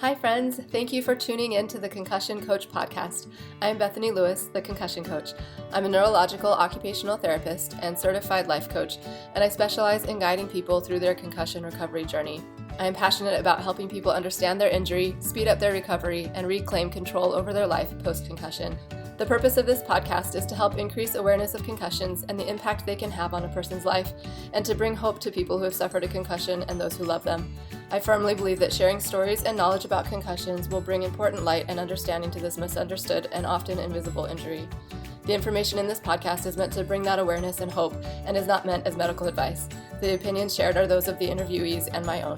Hi friends, thank you for tuning in to the Concussion Coach podcast. I'm Bethany Lewis, the Concussion Coach. I'm a neurological occupational therapist and certified life coach, and I specialize in guiding people through their concussion recovery journey. I am passionate about helping people understand their injury, speed up their recovery, and reclaim control over their life post-concussion. The purpose of this podcast is to help increase awareness of concussions and the impact they can have on a person's life, and to bring hope to people who have suffered a concussion and those who love them. I firmly believe that sharing stories and knowledge about concussions will bring important light and understanding to this misunderstood and often invisible injury. The information in this podcast is meant to bring that awareness and hope and is not meant as medical advice. The opinions shared are those of the interviewees and my own.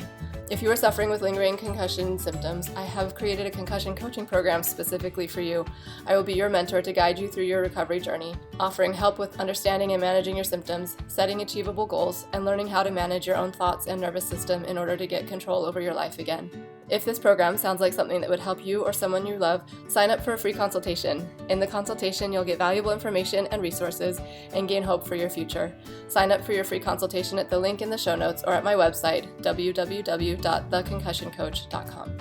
If you are suffering with lingering concussion symptoms, I have created a concussion coaching program specifically for you. I will be your mentor to guide you through your recovery journey, offering help with understanding and managing your symptoms, setting achievable goals, and learning how to manage your own thoughts and nervous system in order to get control over your life again. If this program sounds like something that would help you or someone you love, sign up for a free consultation. In the consultation, you'll get valuable information and resources and gain hope for your future. Sign up for your free consultation at the link in the show notes or at my website, www.theconcussioncoach.com.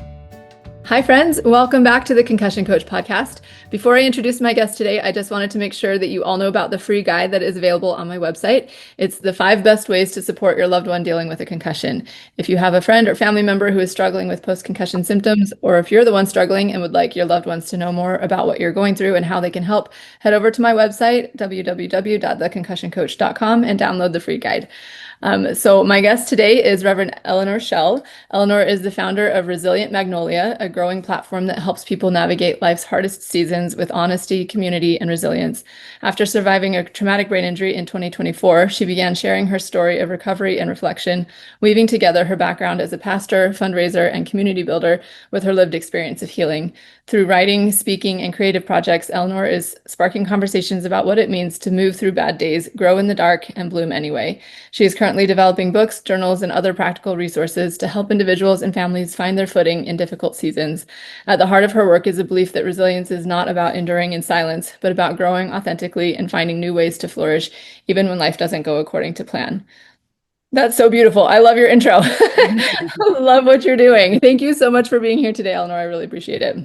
Hi friends, welcome back to the Concussion Coach podcast. Before I introduce my guest today, I just wanted to make sure that you all know about the free guide that is available on my website. It's the 5 best ways to support your loved one dealing with a concussion. If you have a friend or family member who is struggling with post-concussion symptoms, or if you're the one struggling and would like your loved ones to know more about what you're going through and how they can help, head over to my website, www.theconcussioncoach.com, and download the free guide. So my guest today is Reverend Eleanor Shell. Eleanor is the founder of Resilient Magnolia, a growing platform that helps people navigate life's hardest seasons with honesty, community, and resilience. After surviving a traumatic brain injury in 2024, she began sharing her story of recovery and reflection, weaving together her background as a pastor, fundraiser, and community builder with her lived experience of healing. Through writing, speaking, and creative projects, Eleanor is sparking conversations about what it means to move through bad days, grow in the dark, and bloom anyway. She is currently developing books, journals, and other practical resources to help individuals and families find their footing in difficult seasons. At the heart of her work is a belief that resilience is not about enduring in silence, but about growing authentically and finding new ways to flourish, even when life doesn't go according to plan. That's so beautiful. I love your intro. I love what you're doing. Thank you so much for being here today, Eleanor. I really appreciate it.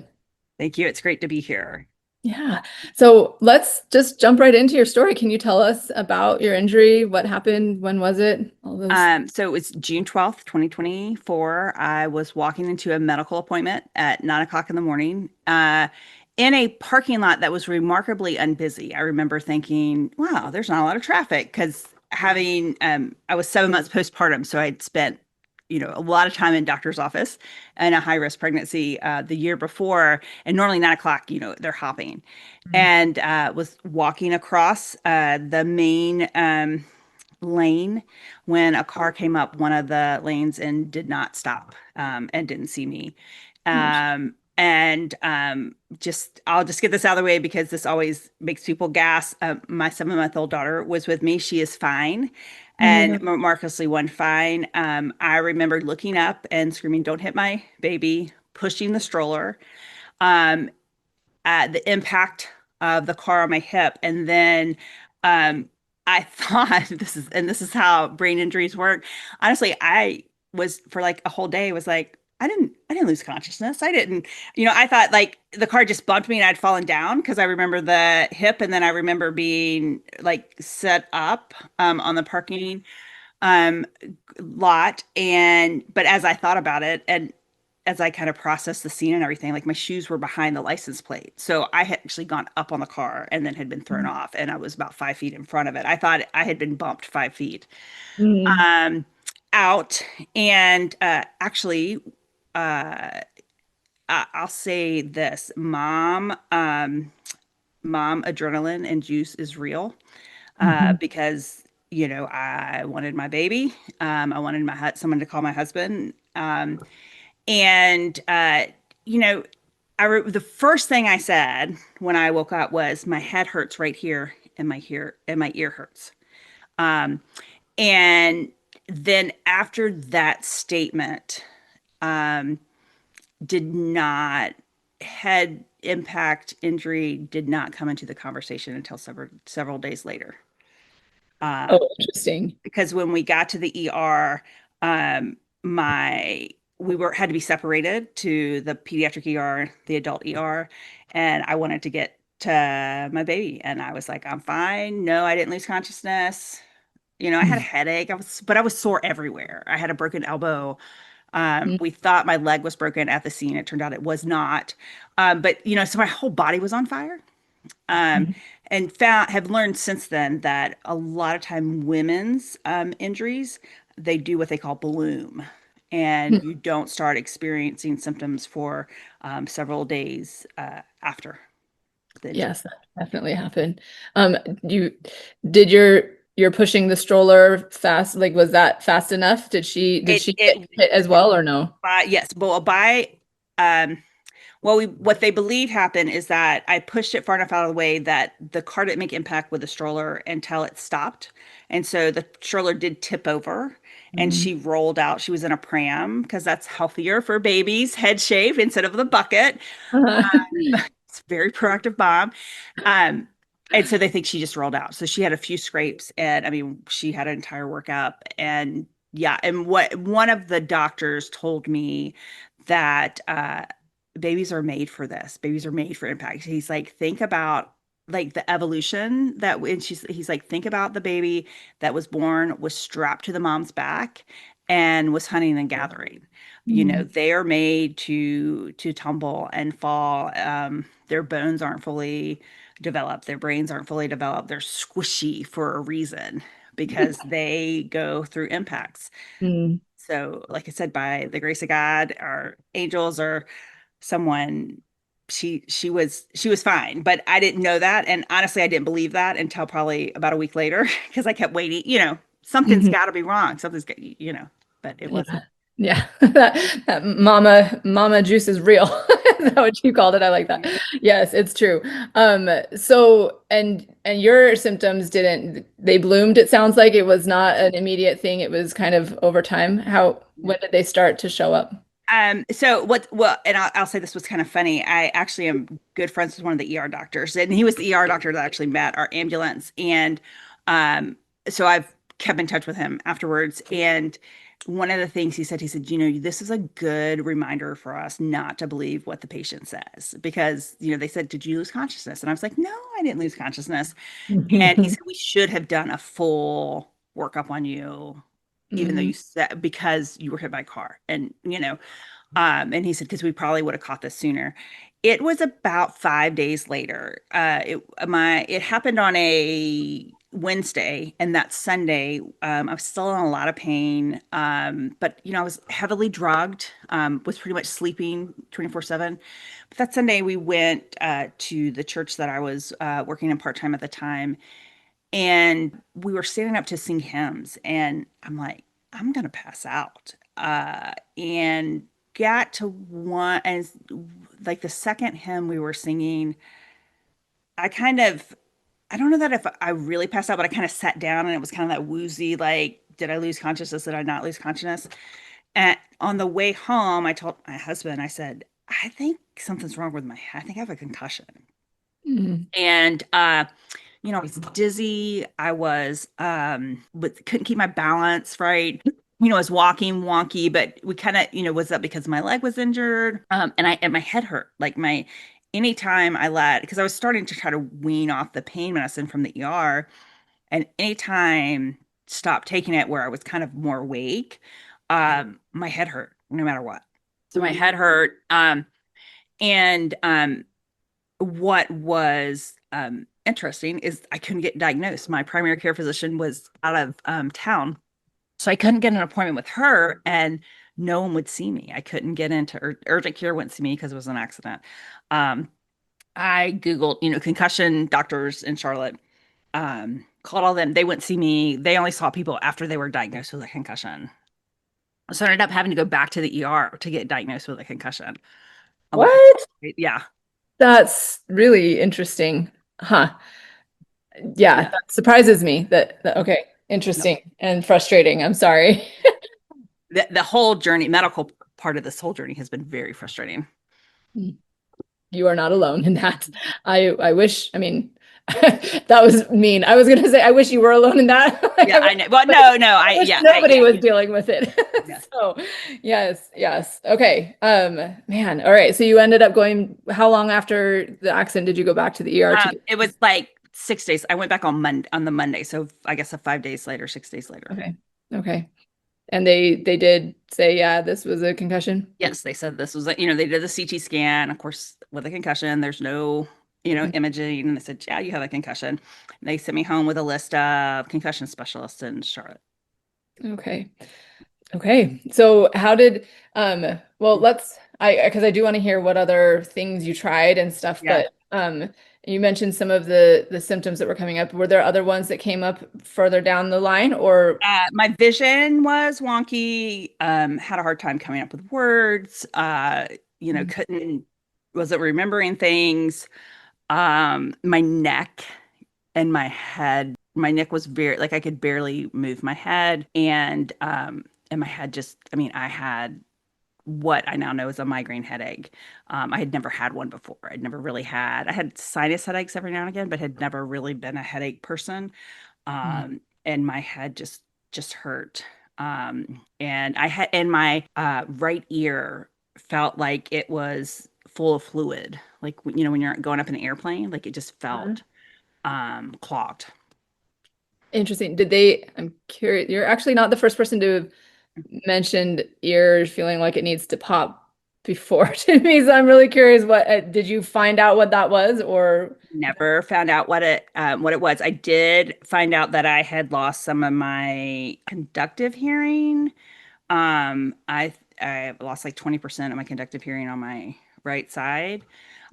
Thank you. It's great to be here. Yeah. So let's just jump right into your story. Can you tell us about your injury? What happened? When was it? All those. So it was June 12th, 2024. I was walking into a medical appointment at 9 o'clock in the morning in a parking lot that was remarkably unbusy. I remember thinking, wow, there's not a lot of traffic because I was 7 months postpartum. So I'd spent a lot of time in doctor's office and a high risk pregnancy the year before. And normally 9 o'clock, they're hopping. And was walking across the main lane when a car came up one of the lanes and did not stop and didn't see me. And I'll just get this out of the way because this always makes people gasp. My 7-month-old daughter was with me. She is fine. And miraculously one fine. I remember looking up and screaming, "Don't hit my baby," pushing the stroller, at the impact of the car on my hip. And then I thought this is how brain injuries work. Honestly, I was for like a whole day was like, I didn't lose consciousness. I didn't, I thought like the car just bumped me and I'd fallen down because I remember the hip, and then I remember being like set up on the parking lot. But as I thought about it and as I kind of processed the scene and everything, like my shoes were behind the license plate. So I had actually gone up on the car and then had been thrown off, and I was about 5 feet in front of it. I thought I had been bumped 5 feet out. And actually, I'll say this, mom adrenaline and juice is real because, I wanted my baby. I wanted someone to call my husband. The first thing I said when I woke up was, my head hurts right here and my ear hurts. And then after that statement, head impact injury did not come into the conversation until several days later. Oh, interesting. Because when we got to the ER, my we were had to be separated to the pediatric ER, the adult ER, and I wanted to get to my baby, and I was like, I'm fine. No, I didn't lose consciousness. I had a headache. But I was sore everywhere. I had a broken elbow. We thought my leg was broken at the scene. It turned out it was not. But so my whole body was on fire. Um, Mhm. and have learned since then that a lot of time women's injuries, they do what they call bloom, and you don't start experiencing symptoms for several days after the injury. Yes, that definitely happened. Um, you did you're pushing the stroller fast? Like, was that fast enough? Did It she get it hit as well or no? yes, but um well, what they believe happened is that I pushed it far enough out of the way that the car didn't make impact with the stroller until it stopped. And so the stroller did tip over and Mm. she rolled out. She was in a pram because that's healthier for babies, head shape instead of the bucket. It's a very proactive mom. Um, and so they think she just rolled out. So she had a few scrapes, and I mean, she had an entire workup. And yeah, and what one of the doctors told me that babies are made for this. Babies are made for impact. He's like, think about like the evolution that when he's like, think about the baby that was born, was strapped to the mom's back and was hunting and gathering. Mm. They are made to tumble and fall. Their bones aren't fully developed, their brains aren't fully developed. They're squishy for a reason because they go through impacts. Mm. So, like I said, by the grace of God, our angels or someone, she was fine, but I didn't know that, and honestly, I didn't believe that until probably about a week later because I kept waiting. Something's Mhm. got to be wrong. But it Yeah. wasn't. Yeah. That mama juice is real. Is that what you called it? I like that. Yes, it's true. So and your symptoms didn't they bloomed, it sounds like it was not an immediate thing. It was kind of over time. When did they start to show up? So what, well, and I'll say this was kind of funny. I actually am good friends with one of the ER doctors, and he was the ER doctor that actually met our ambulance. And so I've kept in touch with him afterwards. And one of the things he said, this is a good reminder for us not to believe what the patient says because, they said, did you lose consciousness? And I was like, no, I didn't lose consciousness. And he said, we should have done a full workup on you, even though Mhm. you said because you were hit by a car. And he said, because we probably would have caught this sooner. It was about 5 days later. It happened on a Wednesday, and that Sunday, I was still in a lot of pain. But I was heavily drugged, was pretty much sleeping 24/7. But that Sunday, we went to the church that I was working in part-time at the time, and we were standing up to sing hymns, and I'm like, I'm gonna pass out. And got to one, and like the second hymn we were singing, I kind of, I don't know that if I really passed out, but I kind of sat down, and it was kind of that woozy, like, did I lose consciousness? Did I not lose consciousness? And on the way home, I told my husband, I said, I think something's wrong with my head. I think I have a concussion. Mhm. And I was dizzy. I was but couldn't keep my balance right. I was walking wonky, but we kind of, was that because my leg was injured? And my head hurt. Like my anytime I let because I was starting to try to wean off the pain medicine from the ER, and anytime stopped taking it where I was kind of more awake, my head hurt no matter what. So my head hurt. And what was interesting is I couldn't get diagnosed. My primary care physician was out of town, so I couldn't get an appointment with her, and no one would see me. I couldn't get into urgent care, wouldn't see me because it was an accident. Um, I Googled, concussion doctors in Charlotte, called all them. They wouldn't see me. They only saw people after they were diagnosed with a concussion. So I ended up having to go back to the ER to get diagnosed with a concussion. Which was, What? yeah, That's really interesting. Huh. Yeah, yeah. that surprises me okay, No. interesting and frustrating. I'm sorry. The whole journey, medical part of this whole journey has been very frustrating. You are not alone in that. I wish, I mean, That was mean. I was gonna say, I wish you were alone in that. Yeah, I know. Well, no, I wish yeah, nobody was yeah. dealing with it. Yeah. So, yes, yes. Okay. Man. All right. So you ended up going, how long after the accident did you go back to the ER to get? It was like 6 days. I went back on the Monday, so I guess 5 days later, 6 days later. Okay. Okay. And they did say, yeah, this was a concussion. Yes, they said this was, they did the CT scan, of course, with a concussion. There's no, imaging. And they said, yeah, you have a concussion. And they sent me home with a list of concussion specialists in Charlotte. Okay. Okay. So how did well let's because I do want to hear what other things you tried and stuff, Yeah. but you mentioned some of the symptoms that were coming up. Were there other ones that came up further down the line or My vision was wonky, had a hard time coming up with words, wasn't remembering things. My neck and my neck was very, like I could barely move my head. And my head just, I had what I now know is a migraine headache. I had never had one before. I had sinus headaches every now and again, but had never really been a headache person. And my head just hurt. And I had, and my right ear felt like it was full of fluid, like when you're going up in an airplane, like it just Uh-huh. felt clogged. Interesting. Did they, I'm curious, you're actually not the first person to have mentioned ears feeling like it needs to pop before to me. So I'm really curious did you find out what that was or Never found out what it was. I did find out that I had lost some of my conductive hearing. I lost like 20% of my conductive hearing on my right side.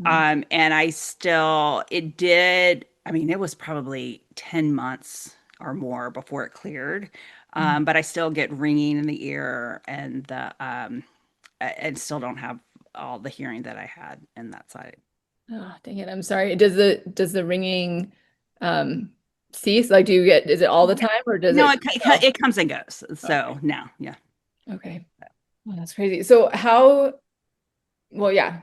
And it did, it was probably 10 months or more before it cleared. But I still get ringing in the ear and still don't have all the hearing that I had in that side. Oh, dang it. I'm sorry. Does the ringing um cease? Like is it all the time or does No, it oh, it comes and goes. okay. So no, yeah. Okay. Well, that's crazy. So well, yeah.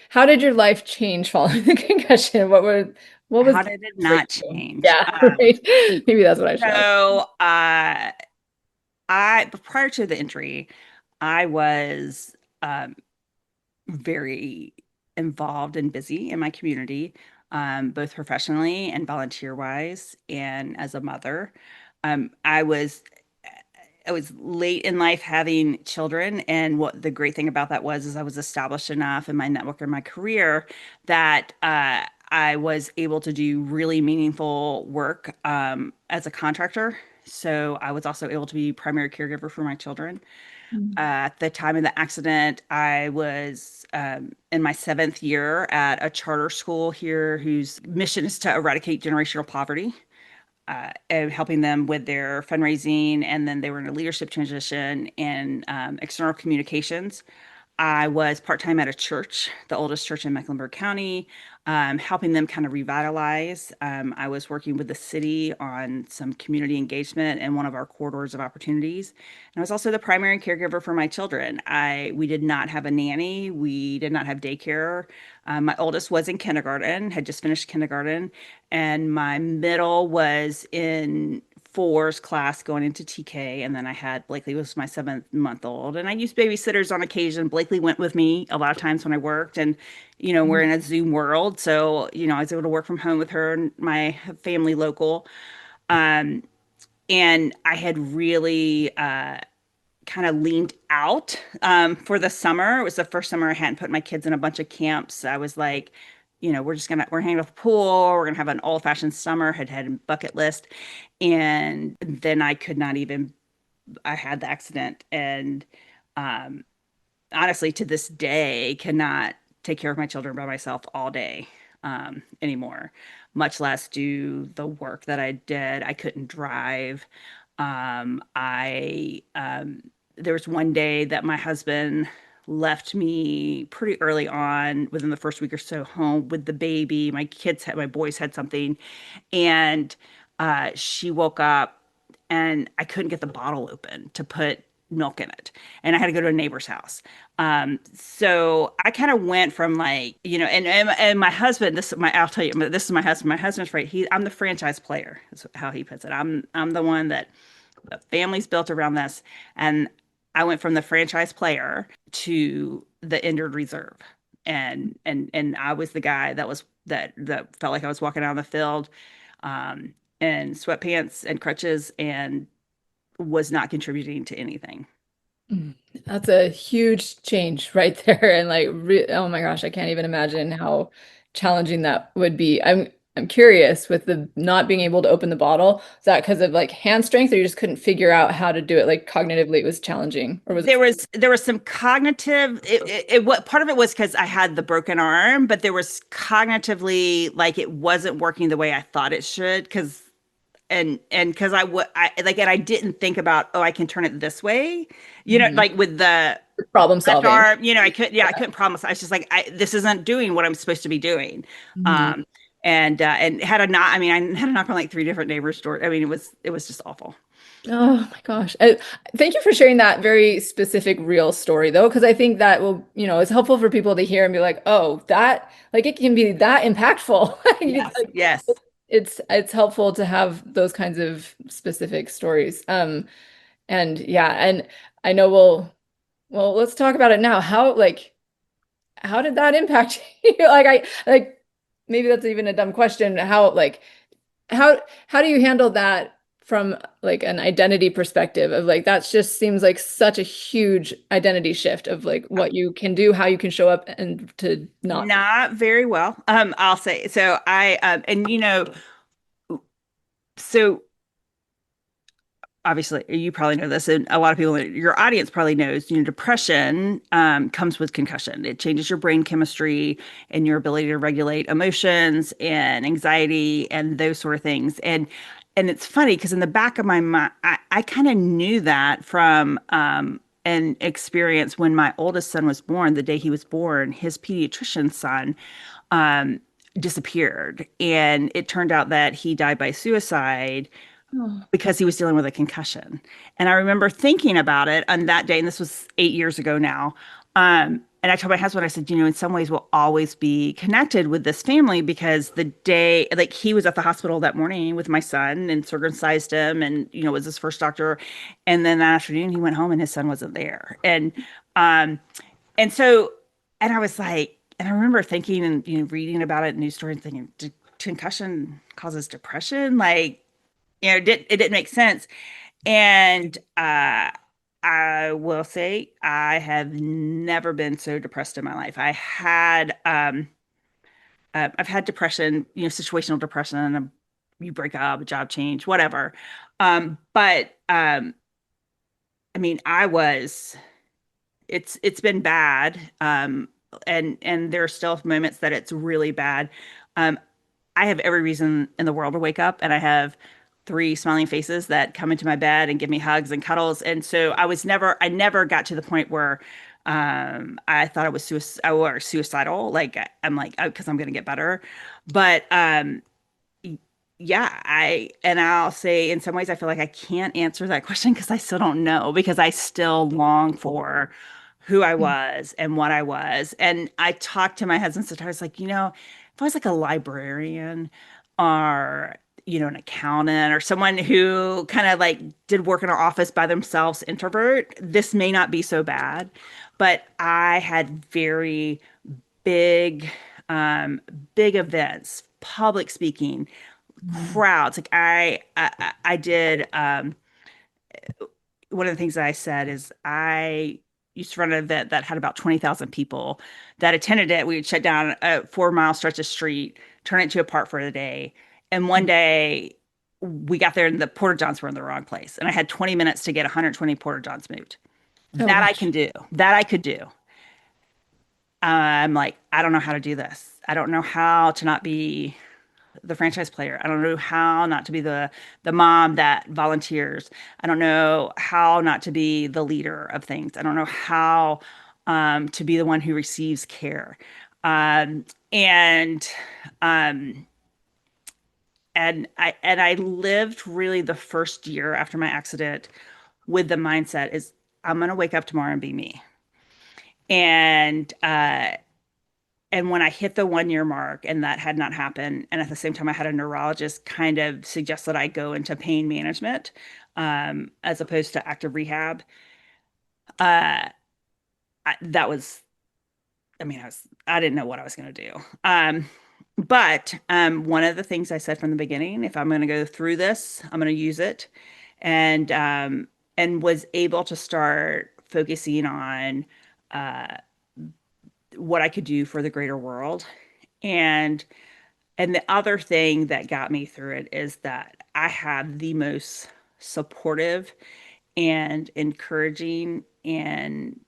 How did your life change following the concussion? What was How did it for not you? change? Yeah, right. Maybe that's what I should ask. So but prior to the injury, I was um, very involved and busy in my community, both professionally and volunteer wise, and as a mother. Um, I was I was late in life having children, and what the great thing about that was is I was established enough in my network and my career that I was able to do really meaningful work as a contractor. So I was also able to be primary caregiver for my children. At the time of the accident, I was in my seventh year at a charter school here whose mission is to eradicate generational poverty and helping them with their fundraising. And then they were in a leadership transition in external communications. I was part time at a church, the oldest church in Mecklenburg County, helping them kind of revitalize. I was working with the city on some community engagement and one of our corridors of opportunities. And I was also the primary caregiver for my children. We did not have a nanny. We did not have daycare. My oldest was in kindergarten, had just finished kindergarten, and my middle was in fours class going into TK, and then I had Blakely was my 7 month old, and I used babysitters on occasion. Blakely went with me a lot of times when I worked, and we're in a Zoom world, so I was able to work from home with her and my family local. Um, and I had really kind of leaned out for the summer. It was the first summer I hadn't put my kids in a bunch of camps. I was like, we're hanging out at the pool. We're gonna have an old fashioned summer. Had a bucket list, and then I could not even. I had the accident, and um, honestly, to this day, cannot take care of my children by myself all day anymore, much less do the work that I did. I couldn't drive. I There was one day that my husband left me pretty early on within the first week or so home with the baby. My boys had something, and she woke up and I couldn't get the bottle open to put milk in it, and I had to go to a neighbor's house. So I kind of went from like, and my husband, I'll tell you, this is my husband. My husband's right. I'm the franchise player, is how he puts it. I'm the one that the family's built around this. And I went from the franchise player to the injured reserve. And I was the guy that felt like I was walking out on the field in sweatpants and crutches and was not contributing to anything. Mm. That's a huge change right there. And like, re oh my gosh, I can't even imagine how challenging that would be. I'm curious with the not being able to open the bottle. Is that because of like hand strength, or you just couldn't figure out how to do it? Like cognitively, it was challenging, or was it? There was some cognitive what part of it was because I had the broken arm, but there was cognitively like it wasn't working the way I thought it should because and because I like and I didn't think about, oh, I can turn it this way, Mhm. like with the Problem left solving? arm, I couldn't promise. I was just like, this isn't doing what I'm supposed to be doing. Mhm. um and had a knock. I mean, I had a knock on like three different neighbors' doors. I mean, it was just awful. Oh my gosh. Thank you for sharing that very specific real story though, because I think that will, it's helpful for people to hear and be like, oh, that like it can be that impactful. It's Yes, like yes. it's helpful to have those kinds of specific stories. And yeah, and I know let's talk about it now. How did that impact you? Maybe that's even a dumb question. How do you handle that from like an identity perspective of like that's just seems like such a huge identity shift of like what you can do, how you can show up and to not. Not very well. I'll say. So and so obviously you probably know this, and a lot of people in your audience probably knows, depression comes with concussion. It changes your brain chemistry and your ability to regulate emotions and anxiety and those sort of things. And it's funny because in the back of my mind, I kind of knew that from an experience when my oldest son was born. The day he was born, his pediatrician son um, disappeared, and it turned out that he died by suicide Oh. because he was dealing with a concussion. And I remember thinking about it on that day, and this was 8 years ago now. And I told my husband, I said, in some ways we'll always be connected with this family because the day, like he was at the hospital that morning with my son and circumcised him and, was his first doctor. And then that afternoon he went home and his son wasn't there. Um, and so, and I was like, and I remember thinking and, reading about it in news stories and thinking, did concussion causes depression? Like, it didn't make sense. And I will say I have never been so depressed in my life. I've had depression, situational depression, and you break up, a job change, whatever. But I mean, it's been bad. And there are still moments that it's really bad. Um, I have every reason in the world to wake up, and I have three smiling faces that come into my bed and give me hugs and cuddles. And so I never got to the point where I thought I was suicidal. Like I'm like, because I'm going to get better. But yeah, I'll say in some ways I feel like I can't answer that question because I still don't know, because I still long for who I was and what I was. And I talked to my husband sometimes, I was like, if I was like a librarian or, an accountant or someone who kind of like did work in our office by themselves, introvert, this may not be so bad. But I had very big, um, big events, public speaking, Mhm. crowds. Like I did one of the things that I said is I used to run an event that had about 20,000 people that attended it. We would shut down a 4 mile stretch of street, turn it into a park for the day. And one day we got there and the porta johns were in the wrong place. And I had 20 minutes to get 120 porta johns moved. Oh That I gosh. can do. That I could do. I'm like, I don't know how to do this. I don't know how to not be the franchise player. I don't know how not to be the mom that volunteers. I don't know how not to be the leader of things. I don't know how to be the one who receives care. And um, and I lived really the first year after my accident with the mindset is I'm going to wake up tomorrow and be me. And when I hit the 1 year mark and that had not happened, and at the same time I had a neurologist kind of suggest that I go into pain management as opposed to active rehab. Uh, that was, I mean, I didn't know what I was going to do. But one of the things I said from the beginning, if I'm going to go through this, I'm going to use it, and was able to start focusing on uh, what I could do for the greater world. And the other thing that got me through it is that I have the most supportive and encouraging and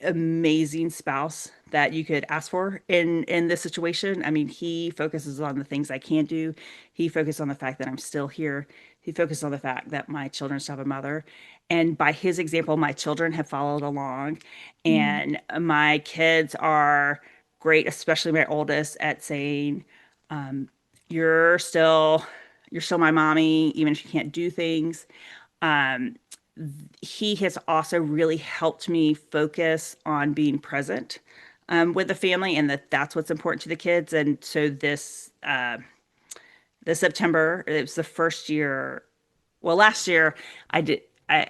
amazing spouse that you could ask for in this situation. I mean, he focuses on the things I can't do. He focuses on the fact that I'm still here. He focuses on the fact that my children still have a mother. And by his example, my children have followed along, Mm. and my kids are great, especially my oldest, at saying, um, "You're still, you're still my mommy, even if you can't do things." Um, he has also really helped me focus on being present with the family, and that's what's important to the kids. And so this September, it was the first year. Well, last year I did. I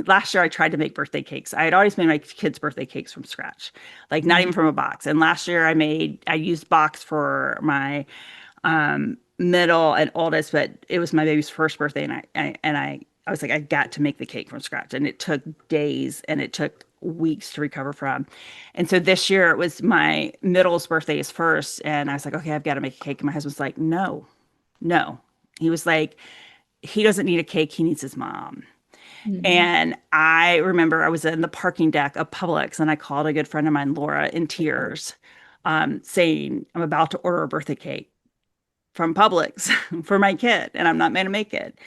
last year I tried to make birthday cakes. I had always made my kids' birthday cakes from scratch, like not even Mhm. from a box. And last year I used box for my middle and oldest, but it was my baby's first birthday, and I was like, I got to make the cake from scratch, and it took days and it took weeks to recover from. And so this year it was my middle's birthday is first, and I was like, okay, I've got to make a cake. And my husband's like, no, no. He was like, he doesn't need a cake, he needs his mom. Mhm. And I remember I was in the parking deck of Publix, and I called a good friend of mine, Laura, in tears, saying, I'm about to order a birthday cake from Publix for my kid, and I'm not going to make it.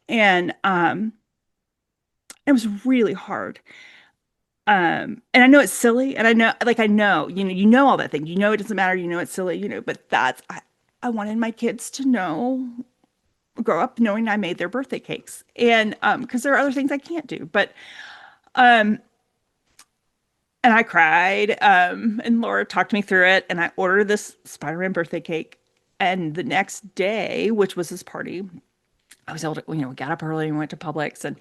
And it was really hard. And I know it's silly, and I know, you know all that thing. You know it doesn't matter, you know it's silly, but I wanted my kids to know, grow up knowing I made their birthday cakes. And because there are other things I can't do. But um and I cried, and Laura talked me through it, and I ordered this Spider-Man birthday cake. And the next day, which was his party, I was able to, got up early and went to Publix,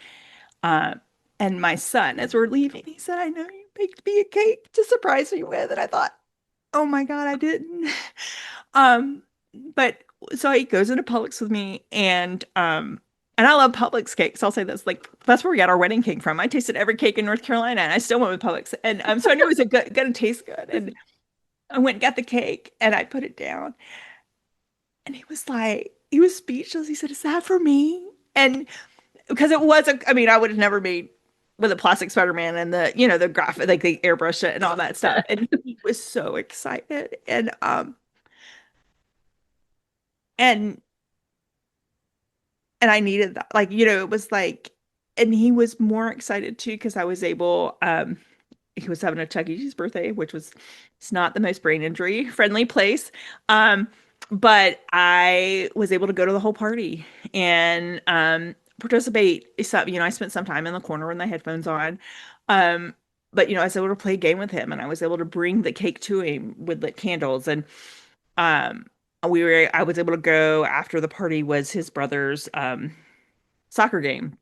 uh, and my son, as we're leaving, he said, "I know you baked me a cake to surprise me with," and I thought, "Oh my God, I didn't." Um, but so he goes into Publix with me, and I love Publix cakes. I'll say this, like that's where we got our wedding cake from. I tasted every cake in North Carolina, and I still went with Publix, and so I knew it was gonna taste good, and I went and got the cake, and I put it down, and he was speechless. He said, "Is that for me?" And because it was I mean, I would have never made with a plastic Spider-Man and the graphic, like the airbrush it and all that stuff. And he was so excited. And I needed that. Like, it was like, and he was more excited too, because I was able, he was having a Chuck E. Cheese birthday, which was, it's not the most brain injury friendly place. Um, but I was able to go to the whole party and participate. So, I spent some time in the corner with my headphones on. Um, but I was able to play a game with him, and I was able to bring the cake to him with lit candles. And um I was able to go after the party was his brother's soccer game.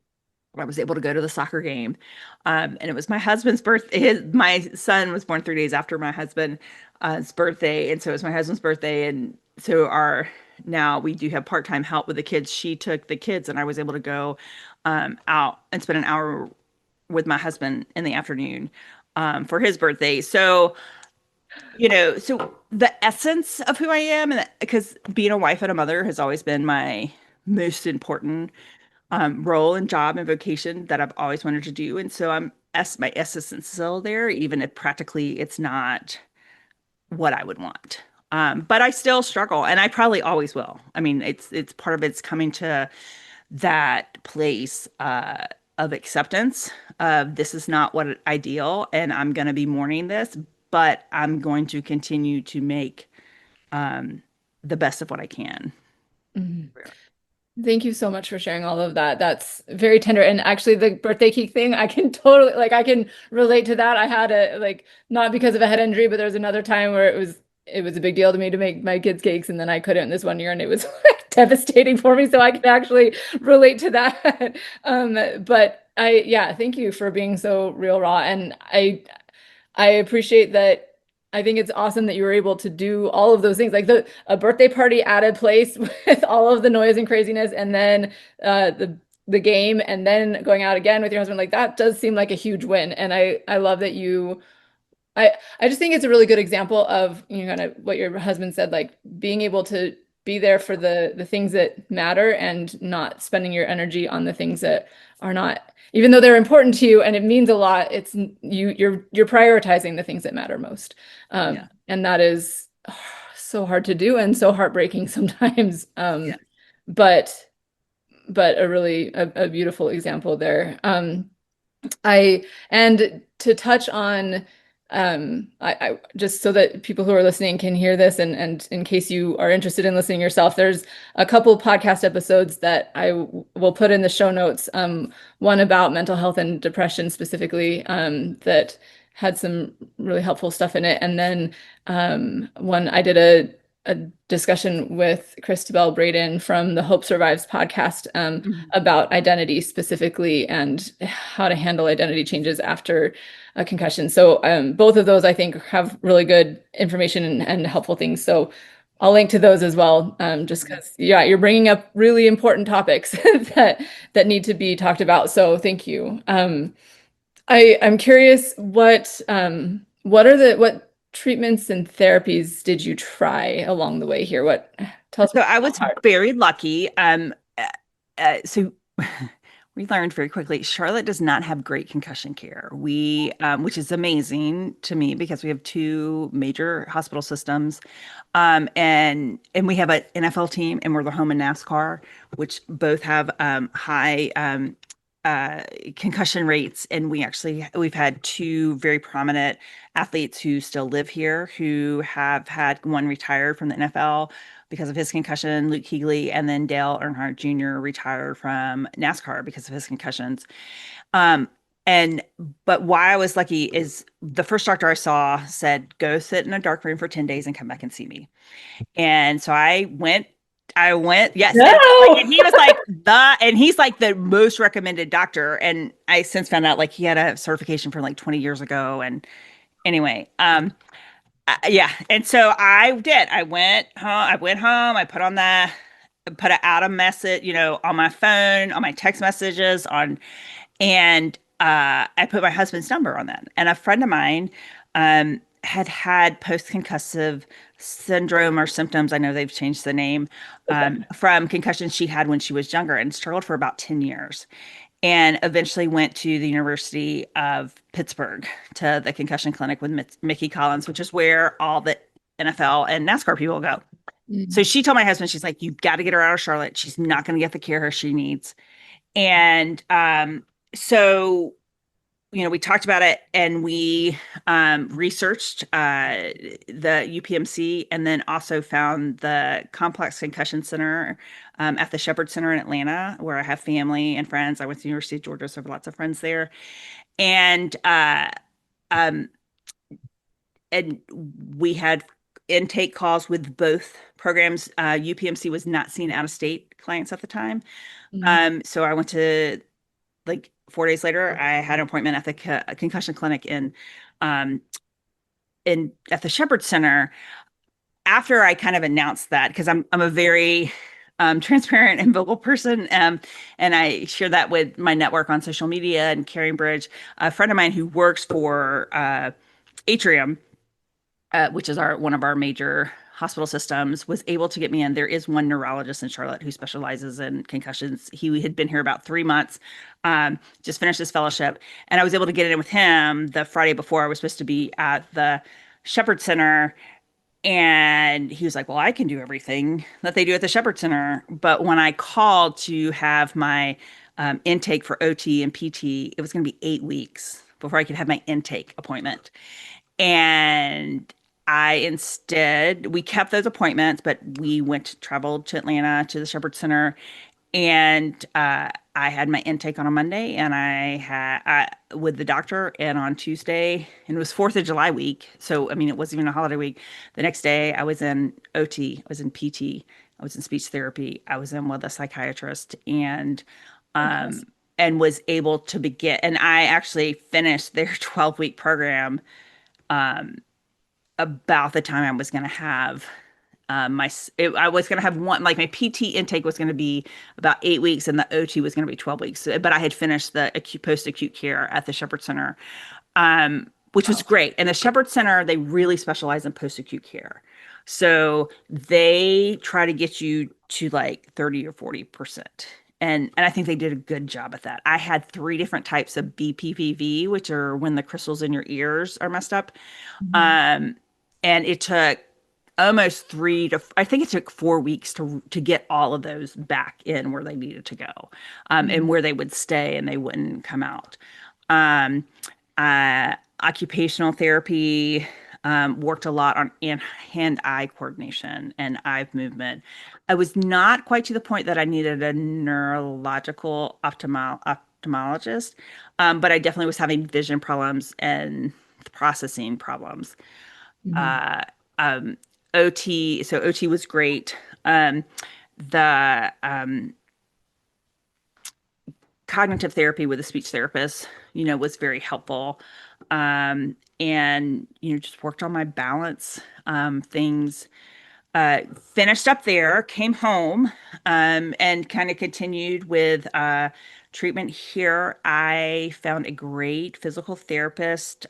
I was able to go to the soccer game. And it was my husband's birthday. My son was born 3 days after my husband's birthday. And so it was my husband's birthday. And so now we do have part-time help with the kids. She took the kids, and I was able to go out and spend an hour with my husband in the afternoon for his birthday. So, so the essence of who I am, and because being a wife and a mother has always been my most important role and job and vocation that I've always wanted to do. And so my essence is still there, even if practically it's not what I would want. But I still struggle, and I probably always will. I mean, it's part of it's coming to that place of acceptance of this is not what ideal, and I'm going to be mourning this, but I'm going to continue to make um, the best of what I can. Mhm. Thank you so much for sharing all of that. That's very tender. And actually the birthday cake thing, I can totally I can relate to that. I had a not because of a head injury, but there was another time where it was a big deal to me to make my kids cakes, and then I couldn't this one year, and it was devastating for me. So I can actually relate to that. But yeah, thank you for being so real raw. And I appreciate that. I think it's awesome that you were able to do all of those things, like a birthday party at a place with all of the noise and craziness, and then the game, and then going out again with your husband. Like that does seem like a huge win, and I love that you I just think it's a really good example of, kind of what your husband said, like being able to be there for the things that matter and not spending your energy on the things that are not, even though they're important to you and it means a lot, you're prioritizing the things that matter most. Yeah. And that is so hard to do and so heartbreaking sometimes. Yeah. But a really a beautiful example there. I and to touch on I just so that people who are listening can hear this, and in case you are interested in listening yourself, there's a couple podcast episodes that will put in the show notes. One about mental health and depression specifically, that had some really helpful stuff in it, and then one I did a discussion with Christabel Braden from the Hope Survives podcast, Mhm. about identity specifically and how to handle identity changes after a concussion. So both of those I think have really good information and helpful things. So I'll link to those as well, just because, yeah, you're bringing up really important topics that need to be talked about. So thank you. I'm curious, what treatments and therapies did you try along the way here? Tell us So what I was hard. very lucky. So we learned very quickly, Charlotte does not have great concussion care. Which is amazing to me because we have two major hospital systems, and we have an NFL team, and we're the home in NASCAR, which both have high uh, concussion rates. And we've had two very prominent athletes who still live here who have had one retired from the NFL because of his concussion, Luke Kuechly, and then Dale Earnhardt Jr. retired from NASCAR because of his concussions. Um, and but why I was lucky is the first doctor I saw said, go sit in a dark room for 10 days and come back and see me. And so I went, yes. And No. he was like and he's like the most recommended doctor. And I since found out like he had a certification from like 20 years ago. And anyway, yeah. And so I did. I went home. I put out a message, on my phone, on my text messages, and I put my husband's number on that. And a friend of mine had post-concussive syndrome or symptoms. I know they've changed the name, Okay. from concussion she had when she was younger and struggled for about 10 years. And eventually went to the University of Pittsburgh to the concussion clinic with Mickey Collins, which is where all the NFL and NASCAR people go. So Mm. she told my husband, she's like, you've got to get her out of Charlotte. She's not going to get the care she needs. And so, we talked about it, and we researched the UPMC, and then also found the Complex Concussion Center at the Shepherd Center in Atlanta, where I have family and friends. I went to the University of Georgia, so I have lots of friends there. And um, and we had intake calls with both programs. UPMC was not seeing out of state clients at the time. Mm. So I went to, like, 4 days later, I had an appointment at the concussion clinic um, at the Shepherd Center. After I kind of announced that, because I'm a very transparent and vocal person, and I share that with my network on social media and Caring Bridge. A friend of mine who works for Atrium, which is one of our major hospital systems, was able to get me in. There is one neurologist in Charlotte who specializes in concussions. He had been here about 3 months, just finished his fellowship, and I was able to get in with him the Friday before I was supposed to be at the Shepherd Center. And he was like, well, I can do everything that they do at the Shepherd Center. But when I called to have my intake for OT and PT, it was going to be 8 weeks before I could have my intake appointment. And we kept those appointments, but we traveled to Atlanta to the Shepherd Center. And I had my intake on a Monday, and I had with the doctor, and on Tuesday, and it was 4th of July week, so I mean it wasn't even a holiday week. The next day, I was in OT, I was in PT, I was in speech therapy, I was in with a psychiatrist, Fantastic. and was able to begin. And I actually finished their 12-week program about the time I was going to have I was going to have one, like my PT intake was going to be about 8 weeks, and the OT was going to be 12 weeks. But I had finished the post-acute care at the Shepherd Center, which was Wow. great. And the Shepherd Center, they really specialize in post-acute care. So they try to get you to like 30 or 40%. And I think they did a good job at that. I had 3 different types of BPPV, which are when the crystals in your ears are messed up. Mhm. Um, and it took almost I think it took 4 weeks to get all of those back in where they needed to go, and Mhm. where they would stay and they wouldn't come out. Um, Occupational therapy, worked a lot on hand-eye coordination and eye movement. I was not quite to the point that I needed a neurological ophthalmologist, but I definitely was having vision problems and processing problems. Mhm. uh, OT, so OT was great. The cognitive therapy with a speech therapist, was very helpful. And, just worked on my balance things. Finished up there, came home, and kind of continued with treatment here. I found a great physical therapist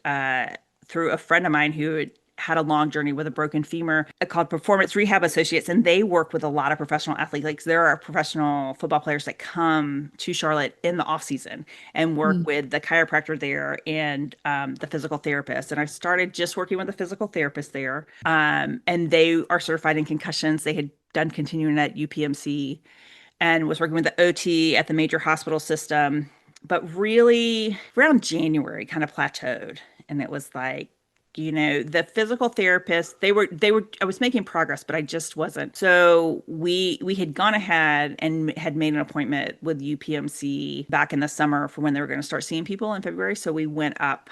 through a friend of mine who had a long journey with a broken femur, called Performance Rehab Associates, and they work with a lot of professional athletes. Like there are professional football players that come to Charlotte in the off season and work Mhm. with the chiropractor there and the physical therapist. And I started just working with the physical therapist there, and they are certified in concussions. They had done continuing at UPMC and was working with the OT at the major hospital system. But really, around January, kind of plateaued. And it was like, the physical therapist, I was making progress, but I just wasn't. So we had gone ahead and had made an appointment with UPMC back in the summer for when they were going to start seeing people in February. So I went up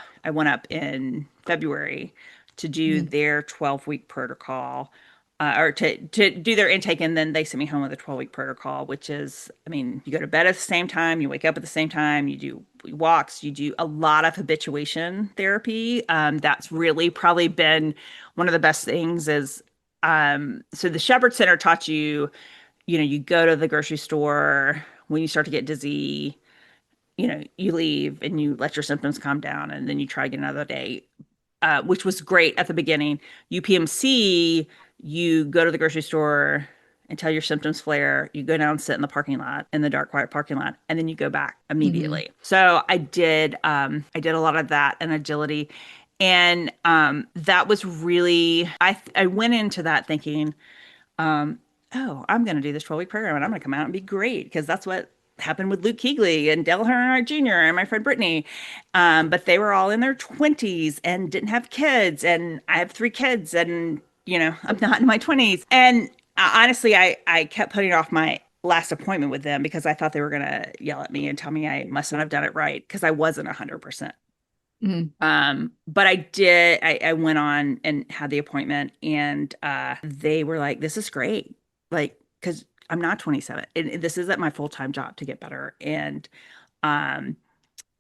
in February to do Mhm. their 12-week protocol, or to do their intake, and then they sent me home with a 12-week protocol, which is, I mean, you go to bed at the same time, you wake up at the same time, you do walks, you do a lot of habituation therapy. That's really probably been one of the best things is, so the Shepherd Center taught you, you go to the grocery store when you start to get dizzy, you leave and you let your symptoms calm down, and then you try again another day, which was great at the beginning. UPMC, you go to the grocery store until your symptoms flare. You go down and sit in the parking lot, in the dark, quiet parking lot, and then you go back Mhm. immediately. So I did a lot of that and agility. And that was really, I went into that thinking, oh, I'm going to do this 12-week program and I'm going to come out and be great, because that's what happened with Luke Kuechly and Dale Earnhardt Jr. and my friend Brittany. But they were all in their 20s and didn't have kids. And I have 3 kids, and, I'm not in my 20s. And honestly, I kept putting off my last appointment with them because I thought they were going to yell at me and tell me I must not have done it right because I wasn't 100%. Mhm. But I went on and had the appointment, and they were like, this is great. Like, because I'm not 27. And this isn't my full-time job to get better. Um,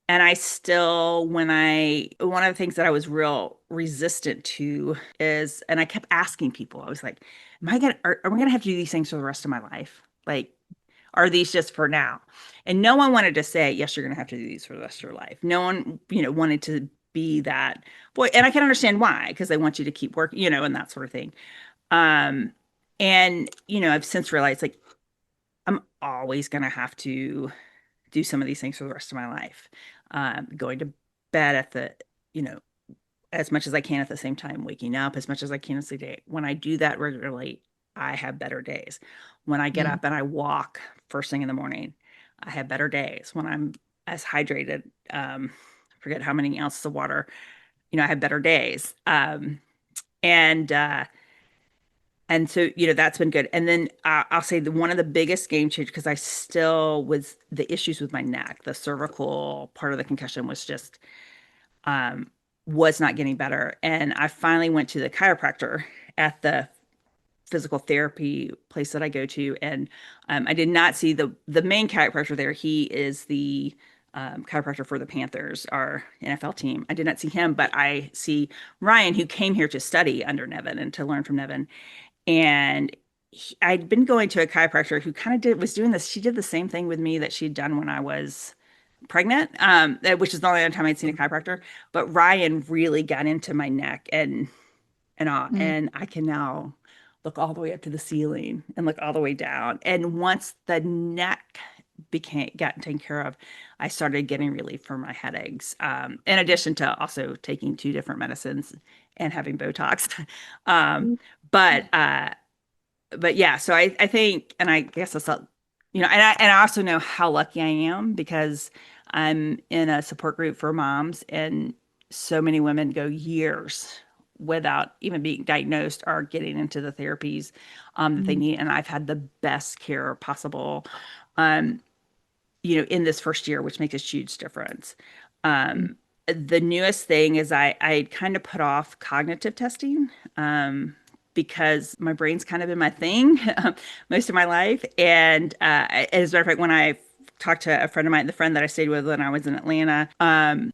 and I still, one of the things that I was real resistant to is, and I kept asking people, I was like, are we gonna have to do these things for the rest of my life? Like, are these just for now? And no one wanted to say, yes, you're going to have to do these for the rest of your life. No one, wanted to be that boy. And I can understand why, because they want you to keep working, and that sort of thing. Um, and, I've since realized, like, I'm always going to have to do some of these things for the rest of my life. Going to bed at you know, as much as I can at the same time, waking up as much as I can as the day. When I do that regularly, I have better days. When I get Mhm. up and I walk first thing in the morning, I have better days. When I'm as hydrated, forget how many ounces of water, I have better days. And And so, that's been good. And then I'll say one of the biggest game changers, because I still was the issues with my neck, the cervical part of the concussion um, was not getting better. And I finally went to the chiropractor at the physical therapy place that I go to, and I did not see the main chiropractor there. He is the chiropractor for the Panthers, our NFL team. I did not see him, but I see Ryan, who came here to study under Nevin and to learn from Nevin. And I'd been going to a chiropractor who kind of was doing this. She did the same thing with me that she'd done when I was pregnant, which is the only other time I'd seen a chiropractor. But Ryan really got into my neck and all, Mm. and I can now look all the way up to the ceiling and look all the way down. And once the neck got taken care of, I started getting relief from my headaches. In addition to also taking two different medicines and having Botox. um, but yeah, so I think, and I guess that's a, and I also know how lucky I am because I'm in a support group for moms, and so many women go years without even being diagnosed or getting into the therapies that they Mm. need. And I've had the best care possible, um, in this first year, which makes a huge difference. Mm. The newest thing is I kind of put off cognitive testing, because my brain's kind of been my thing most of my life. And as a matter of fact, when I talked to a friend of mine, the friend that I stayed with when I was in Atlanta,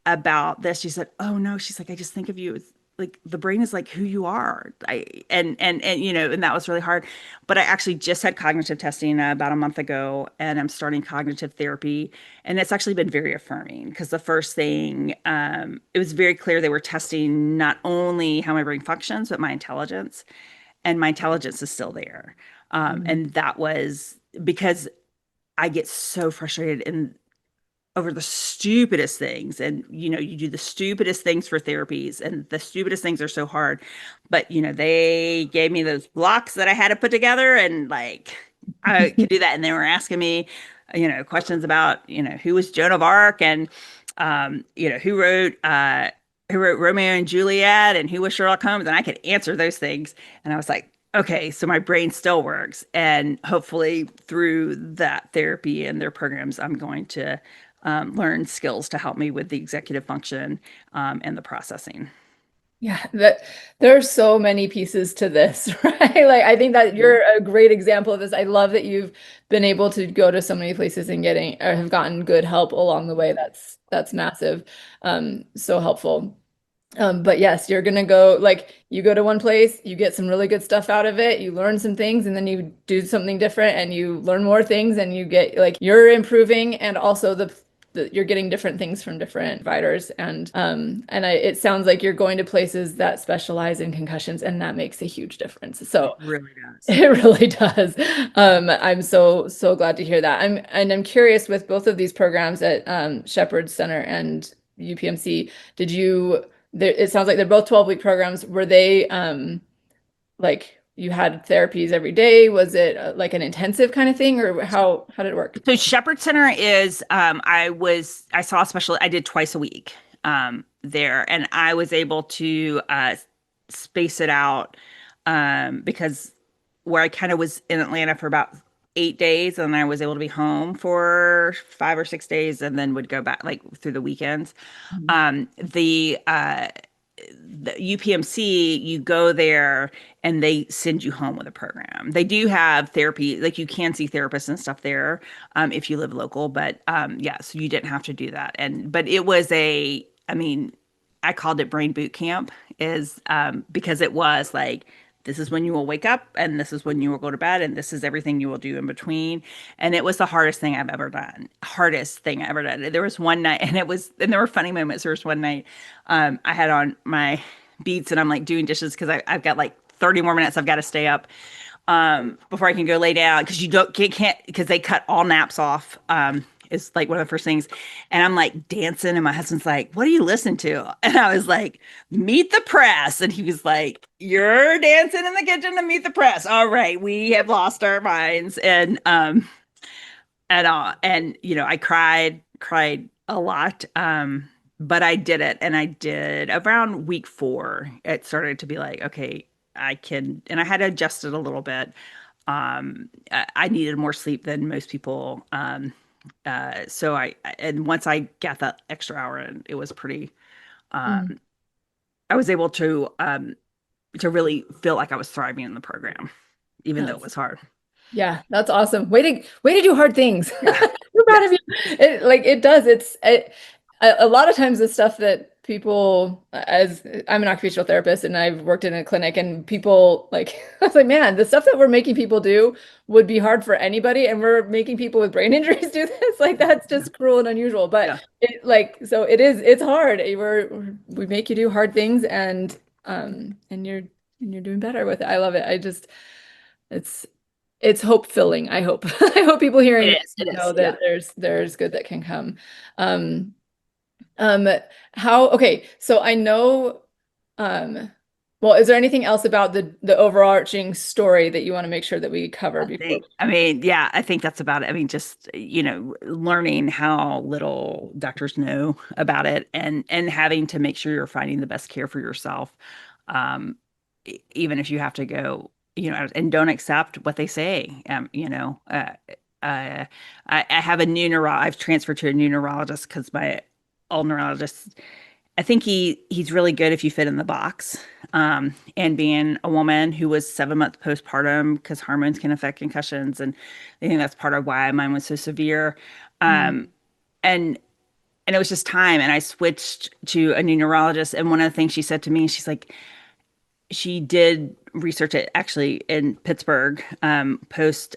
about this, she said, "Oh no," she's like, "I just think of you as like the brain is like who you are." And that was really hard. But I actually just had cognitive testing about a month ago, and I'm starting cognitive therapy, and it's actually been very affirming because the first thing, it was very clear they were testing not only how my brain functions but my intelligence, and my intelligence is still there. Mm. And that was because I get so frustrated and over the stupidest things. And, you do the stupidest things for therapies, and the stupidest things are so hard. But, they gave me those blocks that I had to put together, and like I could do that. And they were asking me, questions about, who was Joan of Arc, and, who wrote Romeo and Juliet, and who was Sherlock Holmes. And I could answer those things. And I was like, okay, so my brain still works. And hopefully through that therapy and their programs, I'm going to learn skills to help me with the executive function, and the processing. Yeah, that there are so many pieces to this, right? Like I think that Mhm. you're a great example of this. I love that you've been able to go to so many places and getting or have gotten good help along the way. That's massive. So helpful. But yes, you're gonna go like you go to one place, you get some really good stuff out of it, you learn some things, and then you do something different and you learn more things and you get like you're improving and also you're getting different things from different providers it sounds like you're going to places that specialize in concussions and that makes a huge difference. It So really does. it really does. I'm so glad to hear that. I'm curious with both of these programs at Shepherd Center and UPMC, did you it sounds like they're both 12-week programs. Were they like you had therapies every day? Was it like an intensive kind of thing or how did it work? So Shepherd Center is, I saw a special, I did twice a week there, and I was able to space it out, because where I kind of was in Atlanta for about 8 days, and I was able to be home for 5 or 6 days, and then would go back like through the weekends. Mhm. The UPMC, you go there and they send you home with a program. They do have therapy, like you can see therapists and stuff there, if you live local. But yeah, so you didn't have to do that. But it was I mean, I called it brain boot camp, is because it was like, this is when you will wake up, and this is when you will go to bed, and this is everything you will do in between. And it was the hardest thing I've ever done. Hardest thing I ever done. There was one night, and there were funny moments. There was one night, I had on my beats, and I'm like doing dishes because I've got like 30 more minutes. I've got to stay up before I can go lay down, because you can't, because they cut all naps off. Is like one of the first things. And I'm like dancing, and my husband's like, "What do you listen to?" And I was like, "Meet the Press." And he was like, "You're dancing in the kitchen to Meet the Press. All right, we have lost our minds." And I cried a lot. But I did it, and I did around week 4. It started to be like, okay, and I had to adjust it a little bit. I needed more sleep than most people. And once I got that extra hour in, it was pretty, Mm. um, I was able to really feel like I was thriving in the program, even though it That's was hard. Yeah, that's awesome. Way to do hard things. Yeah. So proud of Yes. you. It does. A lot of times the stuff that people, as I'm an occupational therapist and I've worked in a clinic, and people like I was like, man, the stuff that we're making people do would be hard for anybody, and we're making people with brain injuries do this. Like that's Yeah. just cruel and unusual. But Yeah. so it's hard. We make you do hard things, and you're doing better with it. I love it. It's it's hope filling, I hope. I hope people hearing It this is. It is. know Yeah. that there's good that can come. Um, um, okay, so I know, um, well, is there anything else about the overarching story that you want to make sure that we cover before? Yeah, I think that's about it. I mean, just, learning how little doctors know about it and having to make sure you're finding the best care for yourself. Um, Even if you have to go, and don't accept what they say. I have a I've transferred to a new neurologist because my old neurologist, I think he's really good if you fit in the box. And being a woman who was 7 months postpartum, because hormones can affect concussions, and I think that's part of why mine was so severe. Mm, Um, and and it was just time, and I switched to a new neurologist. And one of the things she said to me, she's like, she did research it actually in Pittsburgh, post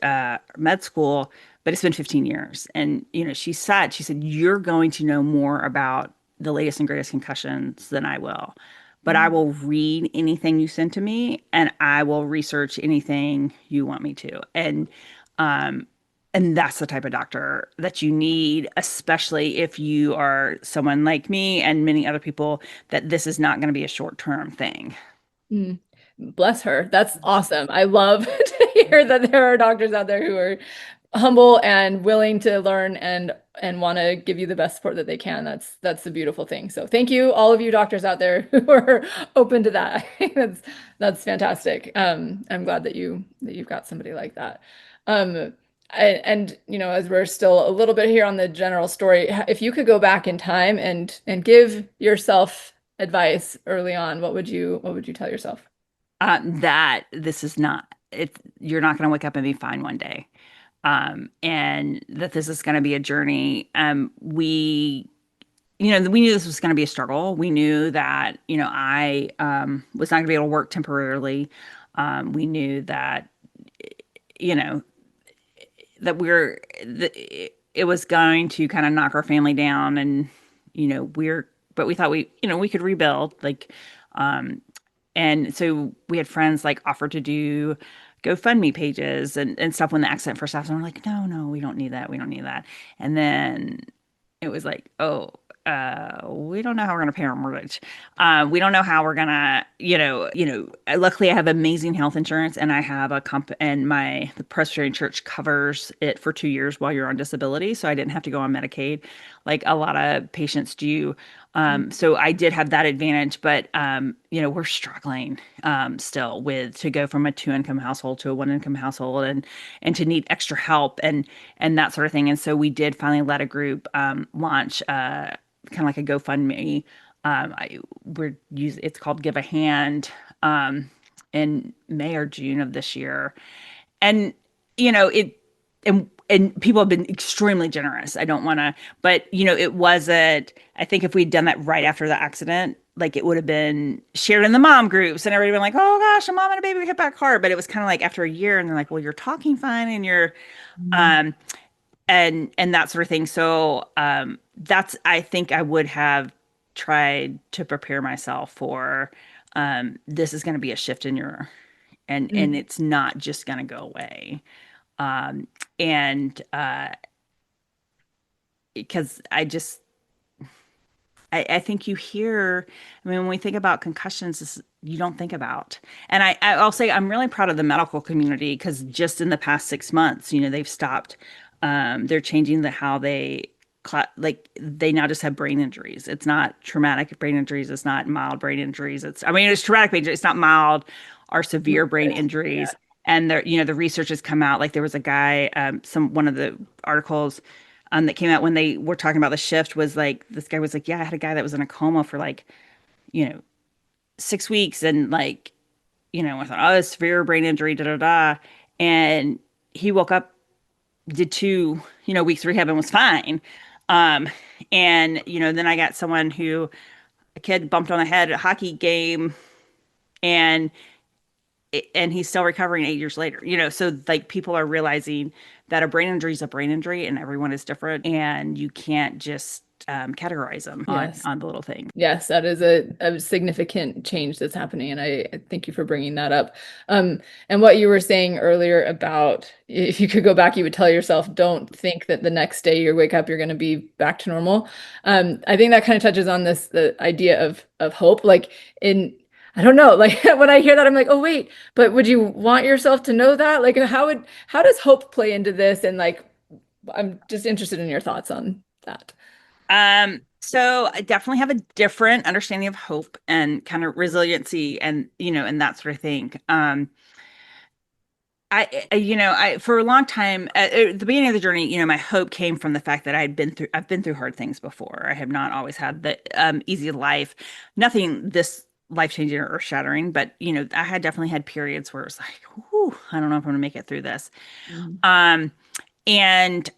med school, but it's been 15 years. And, she said, you're going to know more about the latest and greatest concussions than I will. But I mm, will read anything you send to me and I will research anything you want me to. Um, and that's the type of doctor that you need, especially if you are someone like me and many other people, that this is not going to be a short-term thing. mm. Bless her. That's awesome. I love to hear that there are doctors out there who are humble and willing to learn and want to give you the best support that they can. That's the beautiful thing. So thank you, all of you doctors out there who are open to that. That's fantastic. I'm glad that you've got somebody like that. And as we're still a little bit here on the general story, if you could go back in time and give yourself advice early on, what would you tell yourself? That this is not you're not going to wake up and be fine one day, and that this is going to be a journey. We knew this was going to be a struggle. We knew that I was not going to be able to work temporarily. We knew that you know that it was going to kind of knock our family down, and but we thought we could rebuild, like. um and so we had friends like offer to do GoFundMe pages and stuff when the accident first happened. And we're like, no, no, we don't need that. We don't need that. And then it was like, oh, we don't know how we're going to pay our mortgage. We don't know how we're going to, luckily I have amazing health insurance, and I have and the Presbyterian church covers it for 2 years while you're on disability. So I didn't have to go on Medicaid like a lot of patients do. So I did have that advantage, but we're struggling still to go from a two-income household to a one-income household, and to need extra help and that sort of thing. And so we did finally let a group launch kind of like a GoFundMe. It's called Give a Hand, in May or June of this year. And it and people have been extremely generous. I don't want to, but it wasn't. I think if we'd done that right after the accident, like it would have been shared in the mom groups, and everybody been like, "Oh gosh, a mom and a baby hit back hard." But it was kind of like after a year, and they're like, "Well, you're talking fine, and you're," Mm, um, and that sort of thing. So that's I think I would have tried to prepare myself for, this is going to be a shift in your, and mm, it's not just going to go away. And Because I think you hear, I mean, when we think about concussions, you don't think about. And I'll say I'm really proud of the medical community, because just in the past 6 months, they've stopped. They're changing how like they now just have brain injuries. It's not traumatic brain injuries. It's not mild brain injuries. I mean, it's traumatic brain injuries. It's not mild are severe brain injuries. And the research has come out. Like there was a guy, one of the articles that came out when they were talking about the shift was like, this guy was like, yeah, I had a guy that was in a coma for like, you know, 6 weeks, and like, I thought, oh, severe brain injury, da da da. And he woke up, did 2 weeks rehab and was fine. Um, and then I got someone who a kid bumped on the head at a hockey game, and he's still recovering 8 years later. So like people are realizing that a brain injury is a brain injury, and everyone is different, and you can't just categorize them Yes. on the little thing. Yes, that is a significant change that's happening, and I thank you for bringing that up. And what you were saying earlier about if you could go back, you would tell yourself, don't think that the next day you wake up, you're going to be back to normal. I think that kind of touches on the idea of hope. Like I don't know, like when I hear that, I'm like, oh wait, but would you want yourself to know that? Like how does hope play into this? And like, I'm just interested in your thoughts on that. So I definitely have a different understanding of hope and kind of resiliency and that sort of thing. I for a long time at the beginning of the journey, my hope came from the fact that I've been through hard things before. I have not always had the easy life, nothing this life-changing or earth-shattering, but I had definitely had periods where it was like, whew, I don't know if I'm gonna make it through this. Mhm. And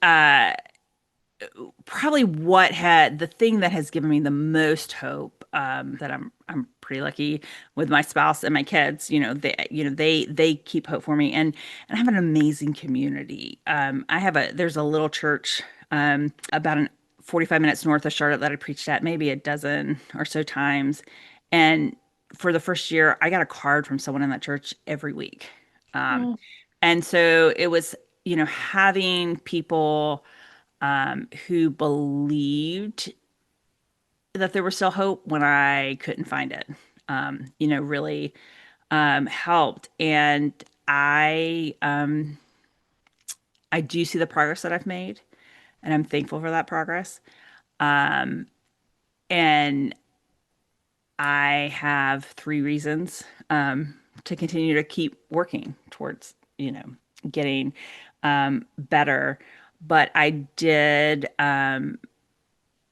probably the thing that has given me the most hope, that I'm pretty lucky with my spouse and my kids. They keep hope for me, and I have an amazing community. There's a little church about 45 minutes north of Charlotte that I preached at maybe a dozen or so times, and for the first year I got a card from someone in that church every week. um, Oh, and so it was having people who believed that there was still hope when I couldn't find it, really helped. And I do see the progress that I've made, and I'm thankful for that progress. Um, and I have 3 reasons to continue to keep working towards, getting better. But I did, and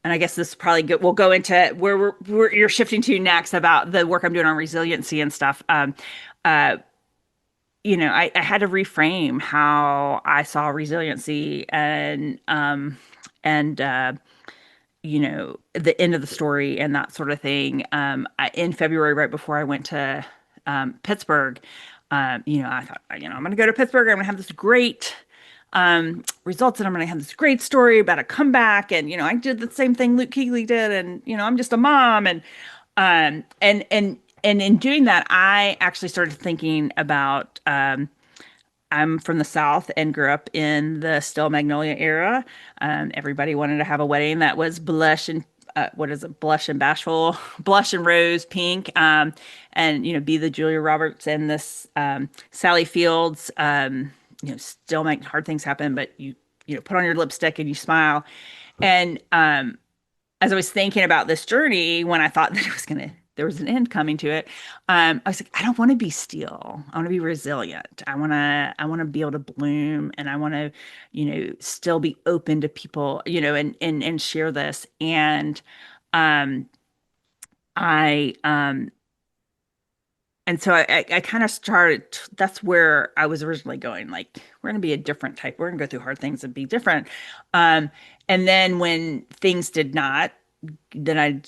I guess this probably we'll go into where you're shifting to next about the work I'm doing on resiliency and stuff. Uh, I had to reframe how I saw resiliency, and the end of the story and that sort of thing. In February, right before I went to Pittsburgh, I thought, I'm going to go to Pittsburgh. I'm going to have this great results, and I'm going to have this great story about a comeback. And I did the same thing Luke Kuechly did, and I'm just a mom, and in doing that, I actually started thinking about. I'm from the South and grew up in the still Magnolia era. Everybody wanted to have a wedding that was blush and what is it? Blush and bashful, blush and rose pink, and be the Julia Roberts and this Sally Fields. Still make hard things happen, but you put on your lipstick and you smile. And as I was thinking about this journey, when I thought that there was an end coming to it, I was like, I don't want to be still. I want to be resilient. I want to be able to bloom, and I want to, still be open to people, and share this. And um, I and so I kind of started, that's where I was originally going. Like, we're going to be a different type. We're going to go through hard things and be different. And then when things did not, then I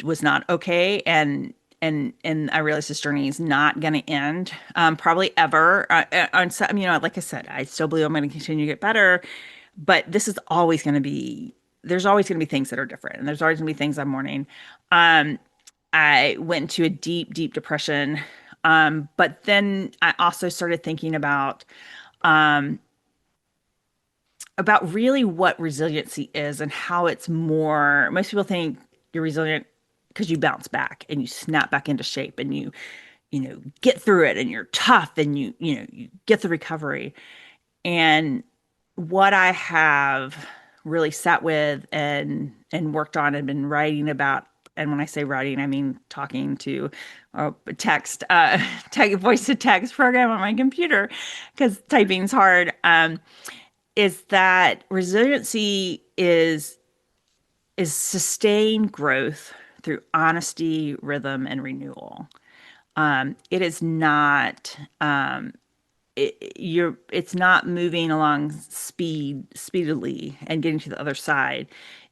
was not okay. And I realized this journey is not going to end, probably ever. And so, like I said, I still believe I'm going to continue to get better, but this is always going to be, there's always going to be things that are different. And there's always going to be things I'm mourning. I went into a deep, deep depression. But then I also started thinking um, about really what resiliency is and how it's more. Most people think you're resilient because you bounce back and you snap back into shape, and you get through it, and you're tough, and you get the recovery. And what I have really sat with and worked on and been writing about And when I say writing, I mean talking to text, voice to text program on my computer because typing's hard. Is that resiliency is sustained growth through honesty, rhythm, and renewal. It is not it's not moving along speedily and getting to the other side.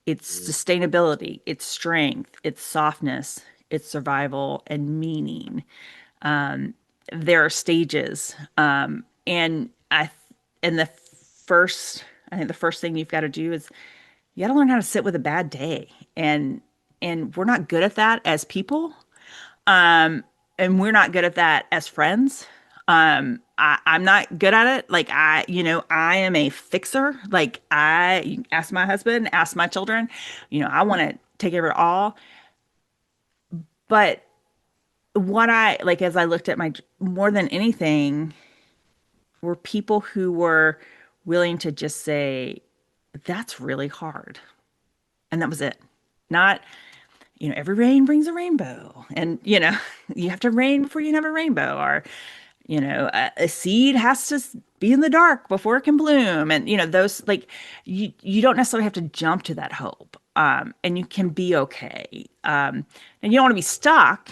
It's sustainability, it's strength, it's softness, it's survival and meaning. Um, there are stages, and and the first I think the first thing you've got to do is you got to learn how to sit with a bad day, and we're not good at that as people. Um, and we're not good at that as friends. I'm not good at it. Like I am a fixer. Like I ask my husband, ask my children, I want to take care of it all. But what I like as I looked at my more than anything were people who were willing to just say, that's really hard. And that was it. Not, every rain brings a rainbow. And, you have to rain before you can have a rainbow. Or, a seed has to be in the dark before it can bloom. And, those like you don't necessarily have to jump to that hope. And you can be okay. And you don't want to be stuck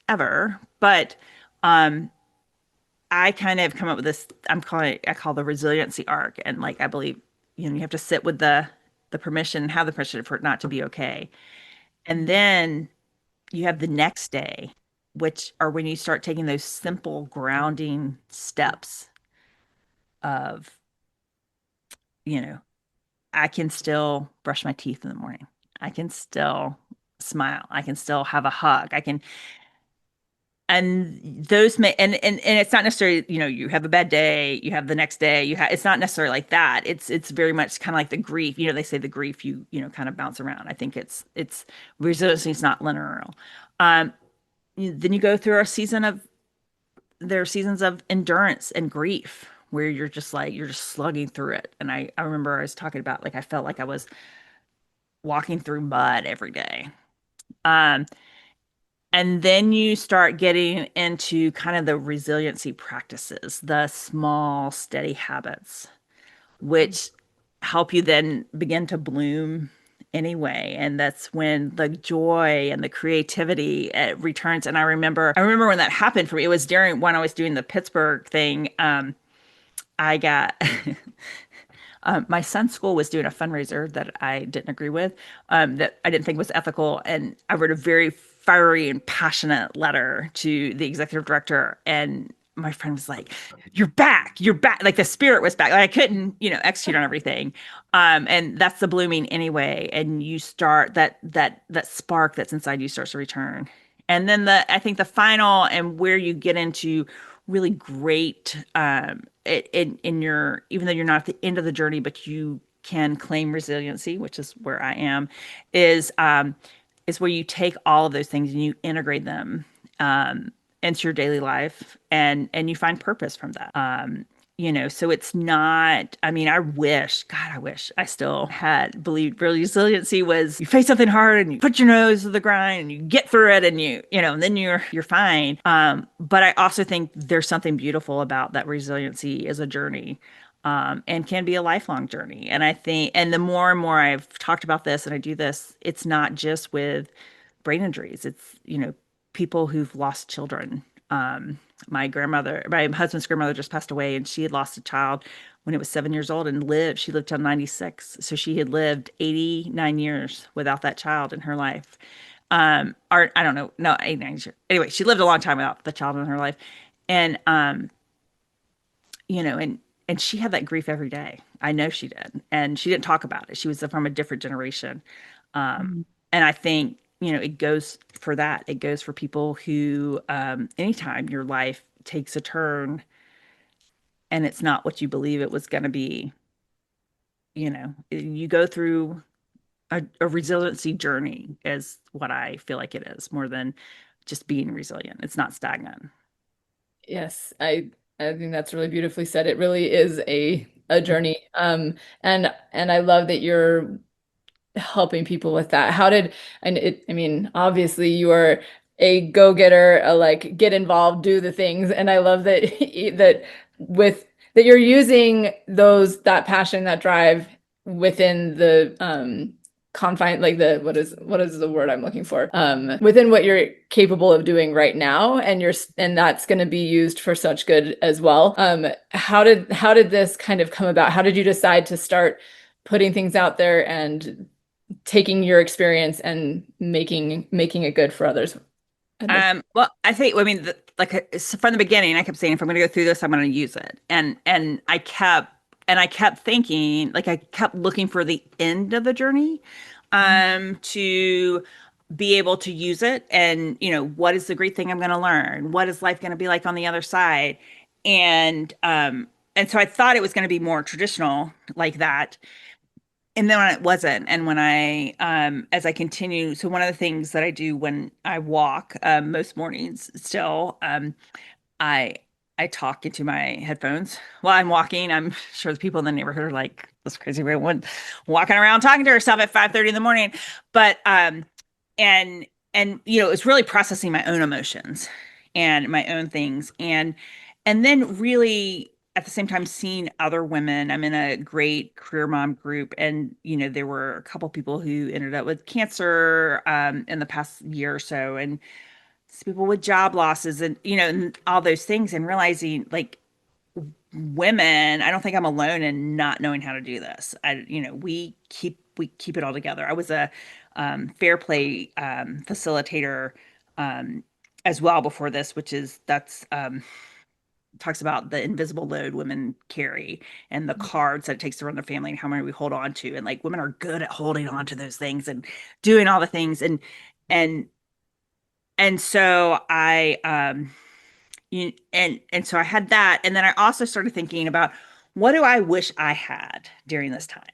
ever, but I kind of come up with this, I call the resiliency arc. And like I believe, you have to sit with the permission, have the permission for it not to be okay. And then you have the next day, which are when you start taking those simple grounding steps of, you know, I can still brush my teeth in the morning. I can still smile. I can still have a hug. I can, and those may, and it's not necessarily, you have a bad day, you have the next day, it's not necessarily like that. It's very much kind of like the grief, they say the grief, kind of bounce around. I think it's resiliency is not linear. Um, then you go through there are seasons of endurance and grief where you're just slugging through it. And I remember I was talking about like I felt like I was walking through mud every day. Um, and then you start getting into kind of the resiliency practices, the small, steady habits, which help you then begin to bloom anyway. And that's when the joy and the creativity returns. And I remember when that happened for me. It was during when I was doing the Pittsburgh thing. I got my son's school was doing a fundraiser that I didn't agree with, that I didn't think was ethical, and I wrote a very fiery and passionate letter to the executive director. And my friend was like, you're back." Like the spirit was back. Like I couldn't, execute on everything. And that's the blooming anyway. And you start that spark that's inside you starts to return. And then I think the final and where you get into really great in your even though you're not at the end of the journey, but you can claim resiliency, which is where I am, is is where you take all of those things and you integrate them into your daily life, and you find purpose from that. So it's not, I mean, I wish I still had believed resiliency was you face something hard and you put your nose to the grind and you get through it and and then you're fine. But I also think there's something beautiful about that resiliency as a journey. And can be a lifelong journey. And I think, and the more and more I've talked about this and I do this, it's not just with brain injuries. It's, people who've lost children. My husband's grandmother just passed away, and she had lost a child when it was 7 years old and she lived till 96. So she had lived 89 years without that child in her life. Or I don't know, no, 89 years. Anyway, she lived a long time without the child in her life. And, and she had that grief every day. I know she did. And she didn't talk about it. She was from a different generation. Um, Mhm. and I think, it goes for that. It goes for people who, anytime your life takes a turn and it's not what you believe it was going to be, you go through a resiliency journey is what I feel like it is more than just being resilient. It's not stagnant. Yes, I think that's really beautifully said. It really is a journey. And I love that you're helping people with that? I mean, obviously you are a go-getter, a like get involved, do the things. And I love that that you're using that passion, that drive within the confine, like what is the word I'm looking for? Within what you're capable of doing right now, and that's going to be used for such good as well. How did this kind of come about? How did you decide to start putting things out there and taking your experience and making it good for others? Well, I mean, from the beginning, I kept saying, if I'm going to go through this, I'm going to use it. And I kept thinking, like, I kept looking for the end of the journey, to be able to use it. And, what is the great thing I'm going to learn? What is life going to be like on the other side? And so I thought it was going to be more traditional like that. And then when it wasn't, and when as I continue, so one of the things that I do when I walk, most mornings still, I I talk into my headphones while I'm walking. I'm sure the people in the neighborhood are like, this crazy woman walking around talking to herself at 5:30 in the morning. But and it's really processing my own emotions and my own things, and then really at the same time seeing other women. I'm in a great career mom group, and there were a couple people who ended up with cancer in the past year or so, and people with job losses, and and all those things, and realizing, like, women, I don't think I'm alone in not knowing how to do this. We keep it all together. I was a fair play facilitator as well before this, that's talks about the invisible load women carry and the cards that it takes to run their family and how many we hold on to. And, like, women are good at holding on to those things and doing all the things. And so I had that. And then I also started thinking about, what do I wish I had during this time?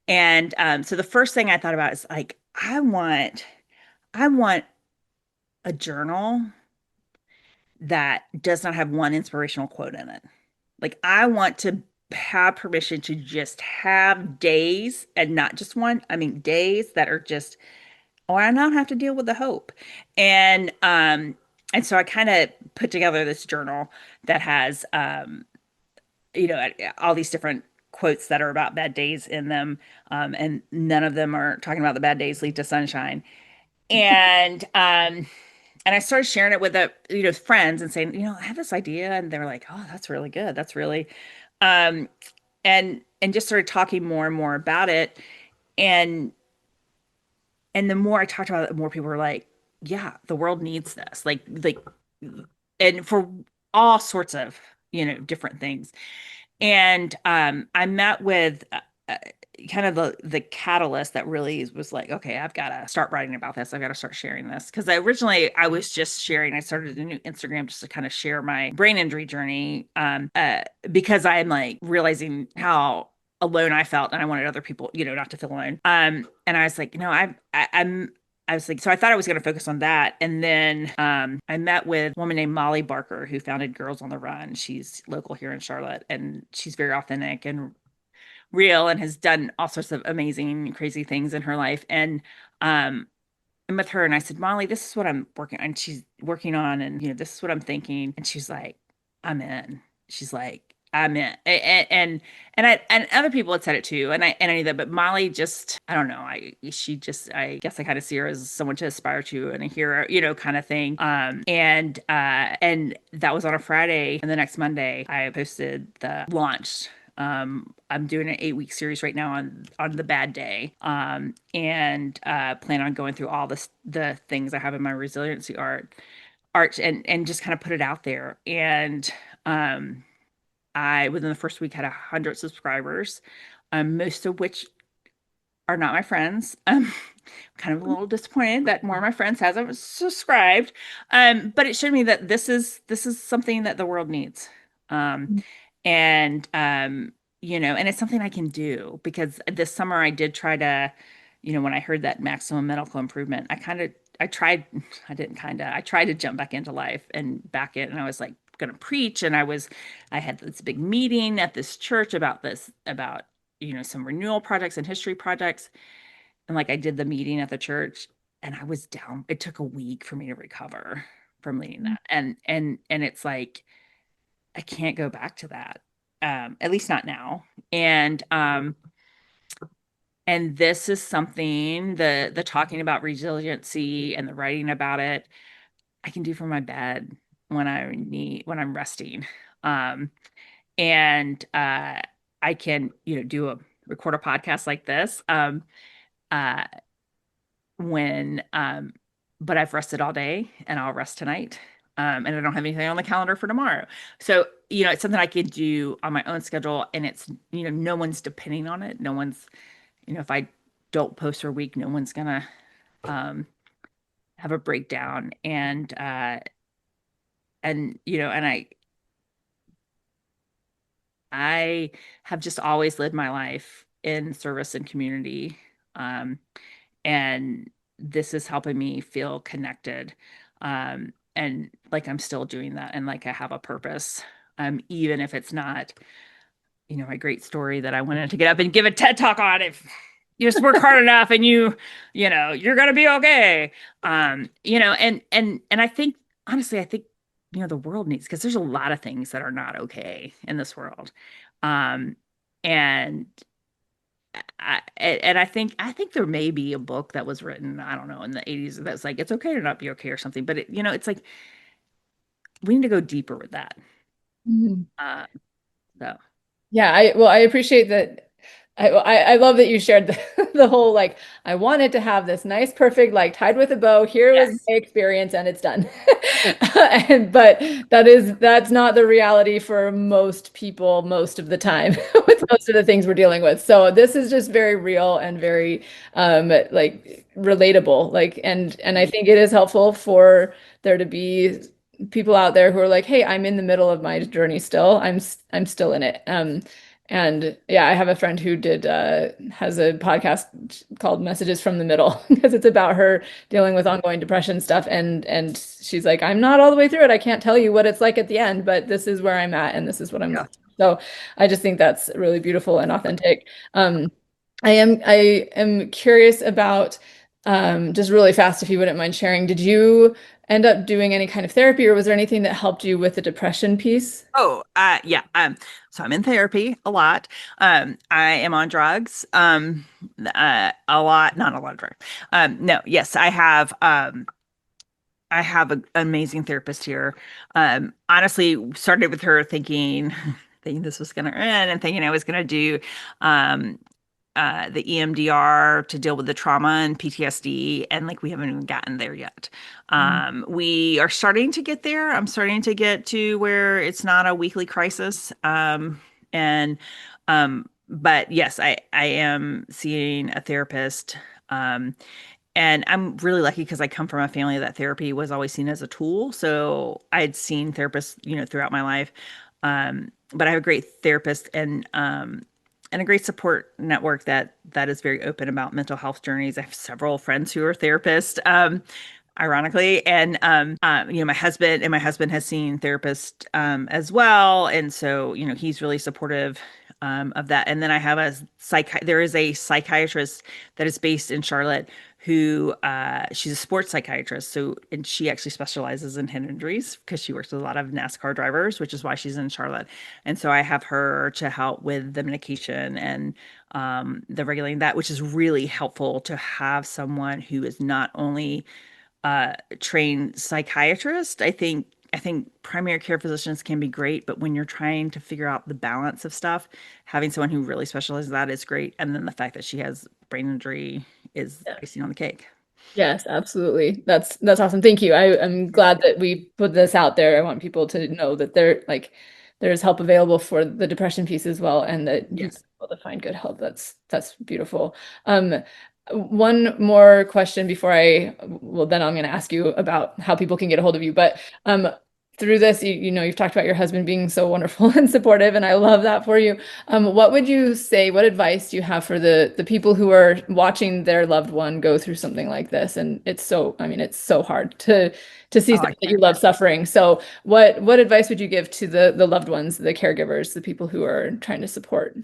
And so the first thing I thought about is, like, I want a journal that does not have one inspirational quote in it. Like, I want to have permission to just have days, and not just one, I mean days that are just, or I not have to deal with the hope. And so I kind of put together this journal that has all these different quotes that are about bad days in them. And none of them are talking about the bad days lead to sunshine. And I started sharing it with friends, and saying, I have this idea, and they're like, oh, that's really good. That's really, um, and just started talking more and more about it. And the more I talked about it, the more people were like, yeah, the world needs this. Like, and for all sorts of, different things. And I met with kind of the catalyst that really was like, okay, I've got to start writing about this. I've got to start sharing this. Because originally I was just sharing, I started a new Instagram just to kind of share my brain injury journey, because I'm, like, realizing how alone I felt, and I wanted other people, not to feel alone. And I was like, I was like, so I thought I was going to focus on that. And then I met with a woman named Molly Barker, who founded Girls on the Run. She's local here in Charlotte, and she's very authentic and real, and has done all sorts of amazing, crazy things in her life. And I'm with her, and I said, Molly, this is what I'm working on. And she's working on, and this is what I'm thinking. And she's like, I'm in. She's like, I'm in. And other people had said it too. And I knew that, but Molly just, I don't know. I guess I kind of see her as someone to aspire to, and a hero, kind of thing. And that was on a Friday. And the next Monday I posted the launch. I'm doing an 8-week series right now on the bad day, and plan on going through all the things I have in my resiliency arch, and just kind of put it out there. And I, within the first week, had 100 subscribers, most of which are not my friends. Kind of a little disappointed that more of my friends hasn't subscribed, but it showed me that this is something that the world needs. And and it's something I can do, because this summer I did try to, when I heard that maximum medical improvement, I tried to jump back into life and back in, and I was like going to preach, and I had this big meeting at this church about some renewal projects and history projects. and like I did the meeting at the church and I was down. It took a week for me to recover from leading that. And it's like I can't go back to that. At least not now. And this is something, the talking about resiliency and the writing about it, I can do from my bed when I'm resting. And I can, record a podcast like this. Uh when But I've rested all day and I'll rest tonight. And I don't have anything on the calendar for tomorrow. So, it's something I can do on my own schedule, and it's, no one's depending on it. No one's, if I don't post for a week, no one's gonna have a breakdown. And I have just always lived my life in service and community. And this is helping me feel connected. And like I'm still doing that, and like I have a purpose. Even if it's not, my great story that I wanted to get up and give a TED talk on. If you just work hard enough and you're gonna be okay. And I think, honestly, the world needs, because there's a lot of things that are not okay in this world. And I think there may be a book that was written, I don't know, in the 80s that's like, it's okay to not be okay or something. But it's like we need to go deeper with that. Mhm. So Yeah, I appreciate that. I love that you shared the whole, like, I wanted to have this nice, perfect, like, tied with a bow. Here was yes, my experience and it's done. But that's not the reality for most people most of the time with most of the things we're dealing with. So this is just very real and very like relatable. Like, and I think it is helpful for there to be people out there who are like, hey, I'm in the middle of my journey still. I'm still in it. And yeah, I have a friend who has a podcast called Messages from the Middle because it's about her dealing with ongoing depression stuff. And she's like, I'm not all the way through it. I can't tell you what it's like at the end, but this is where I'm at and this is what I'm yeah. going through. So I just think that's really beautiful and authentic. I am curious about just really fast, if you wouldn't mind sharing, did you end up doing any kind of therapy, or was there anything that helped you with the depression piece? Oh, yeah. So I'm in therapy a lot. I am on drugs. A lot, not a lot of drugs. No, yes, I have an amazing therapist here. Honestly, started with her thinking this was going to end, and thinking I was going to do um, the EMDR to deal with the trauma and PTSD, and like we haven't even gotten there yet. We are starting to get there. I'm starting to get to where it's not a weekly crisis. And But yes, I am seeing a therapist. And I'm really lucky because I come from a family that therapy was always seen as a tool. So I had seen therapists, throughout my life. But I have a great therapist and a great support network that is very open about mental health journeys. I have several friends who are therapists, ironically, and my husband has seen therapists as well, and so he's really supportive of that. And then I have there is a psychiatrist that is based in Charlotte who she's a sports psychiatrist. So, and she actually specializes in head injuries because she works with a lot of NASCAR drivers, which is why she's in Charlotte. And so I have her to help with the medication and the regulating that, which is really helpful to have someone who is not only trained psychiatrist. I think primary care physicians can be great, but when you're trying to figure out the balance of stuff, having someone who really specializes in that is great. And then the fact that she has brain injury is icing on the cake. Yes, absolutely. That's awesome. Thank you. I'm glad that we put this out there. I want people to know that there's help available for the depression piece as well, and that you can Yes. be able to find good help. That's beautiful. One more question before then I'm going to ask you about how people can get a hold of you. But through this, you've talked about your husband being so wonderful and supportive, and I love that for you. What would you say, what advice do you have for the people who are watching their loved one go through something like this? And it's so hard to see Oh, I someone that you can't love imagine. suffering. So what advice would you give to the loved ones, the caregivers, the people who are trying to support?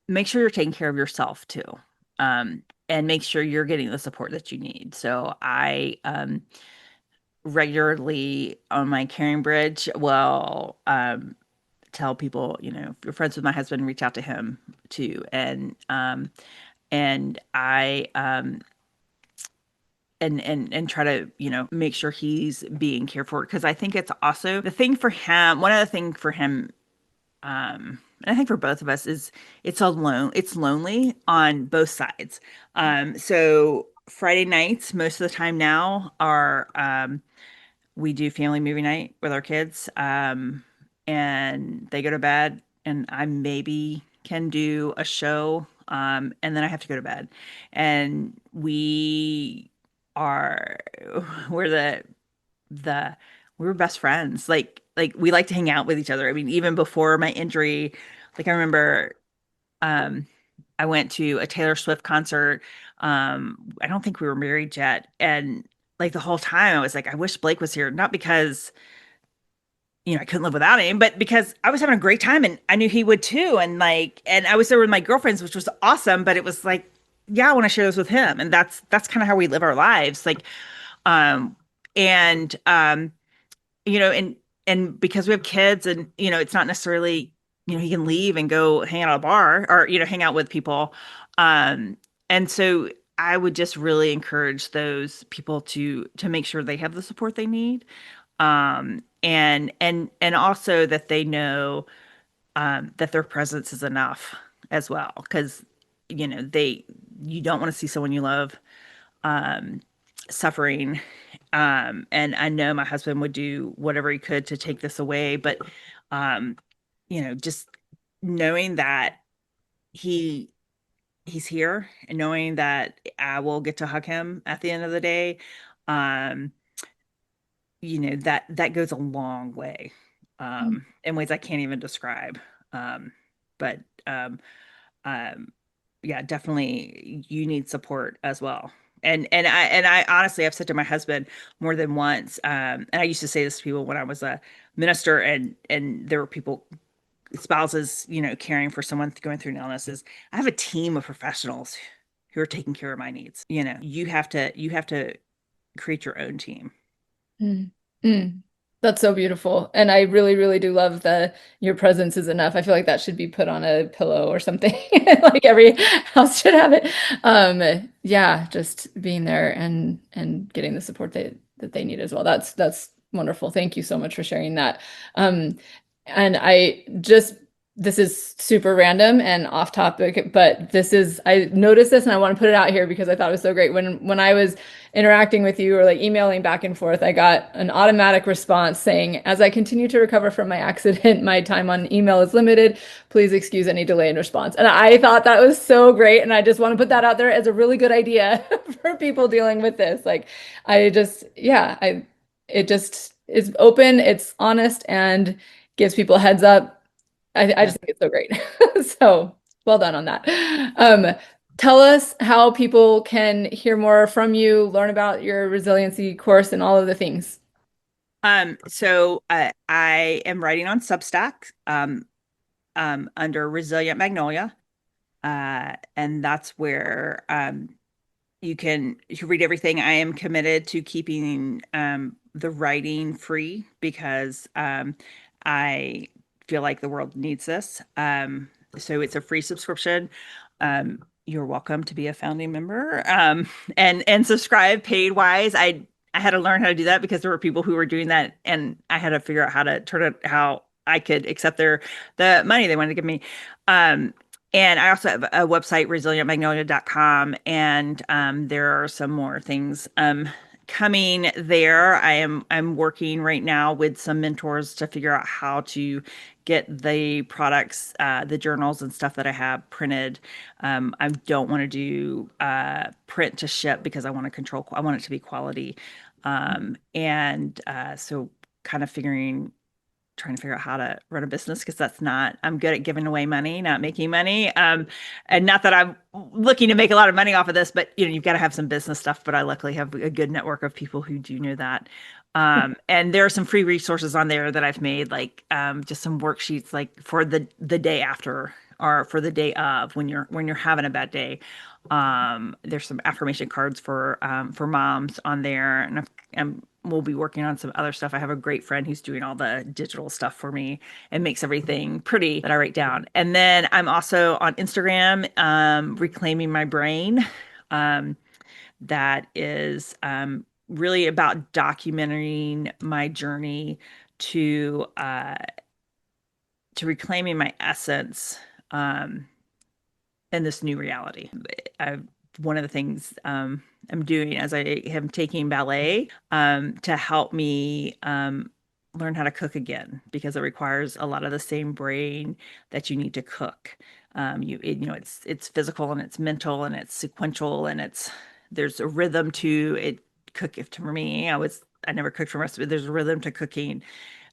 Make sure you're taking care of yourself too. make sure you're getting the support that you need. So I regularly on my caring bridge will tell people, if you're friends with my husband, reach out to him too. And I and try to, make sure he's being cared for, because I think it's also the thing for him. One of the things for him, and I think for both of us, is it's lonely on both sides. So Friday nights, most of the time now, are we do family movie night with our kids, and they go to bed, and I maybe can do a show, and then I have to go to bed. And are we're the we were best friends. Like we like to hang out with each other. I mean, even before my injury, like I remember um I went to a Taylor Swift concert. I don't think we were married yet. And like the whole time I was like, I wish Blake was here, not because I couldn't live without him, but because I was having a great time and I knew he would too. And I was there with my girlfriends, which was awesome, but it was like, yeah, I want to share this with him. And that's kind of how we live our lives. Like, um, and you know, and because we have kids, and it's not necessarily, he can leave and go hang out at a bar, or hang out with people. And so I would just really encourage those people to make sure they have the support they need. And also that they know that their presence is enough as well, because you don't want to see someone you love um suffering. And I know my husband would do whatever he could to take this away, but um just knowing that he he's here, and knowing that I will get to hug him at the end of the day, um that goes a long way, in ways I can't even describe. But um yeah, definitely you need support as well. And I honestly, I've said to my husband more than once, and I used to say this to people when I was a minister, and there were people, spouses, caring for someone going through an illness, is I have a team of professionals who are taking care of my needs. You have to create your own team. Mm. Mm. That's so beautiful. And I really, really do love the your presence is enough. I feel like that should be put on a pillow or something. Like every house should have it. Yeah, just being there and getting the support that they need as well. That's wonderful. Thank you so much for sharing that. Um, and this is super random and off topic, but I noticed this and I want to put it out here because I thought it was so great. When I was interacting with you or like emailing back and forth, I got an automatic response saying, as I continue to recover from my accident, my time on email is limited. Please excuse any delay in response. And I thought that was so great. And I just want to put that out there as a really good idea for people dealing with this. Like, it just is open, it's honest, and gives people a heads up. I just think it's so great. So well done on that. Tell us how people can hear more from you, learn about your resiliency course and all of the things. So I am writing on Substack, under Resilient Magnolia. And that's where you can read everything. I am committed to keeping the writing free, because I feel like the world needs this. So it's a free subscription. You're welcome to be a founding member, and subscribe paid wise. I had to learn how to do that, because there were people who were doing that, and I had to figure out how to turn it, how I could accept the money they wanted to give me. And I also have a website, resilientmagnolia.com, and there are some more things coming there. I'm working right now with some mentors to figure out how to get the products, the journals and stuff that I have printed. I don't want to do print to ship, because I want it to be quality. So kind of trying to figure out how to run a business, because I'm good at giving away money, not making money. And not that I'm looking to make a lot of money off of this, but you've got to have some business stuff. But I luckily have a good network of people who do know that. And there are some free resources on there that I've made, like just some worksheets, like for the day after or for the day of when you're having a bad day. There's some affirmation cards for moms on there, and we'll be working on some other stuff. I have a great friend who's doing all the digital stuff for me and makes everything pretty that I write down. And then I'm also on Instagram, Reclaiming My Brain. That is really about documenting my journey to reclaiming my essence in this new reality. One of the things I'm doing as I am taking ballet to help me learn how to cook again, because it requires a lot of the same brain that you need to cook. It's physical and it's mental and it's sequential and there's a rhythm to it. For me, I never cooked for most of it. There's a rhythm to cooking.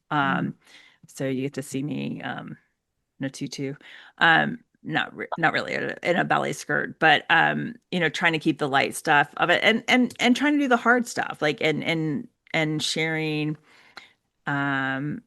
So you get to see me in a tutu. Not really in a ballet skirt, but trying to keep the light stuff of it and trying to do the hard stuff, like and sharing how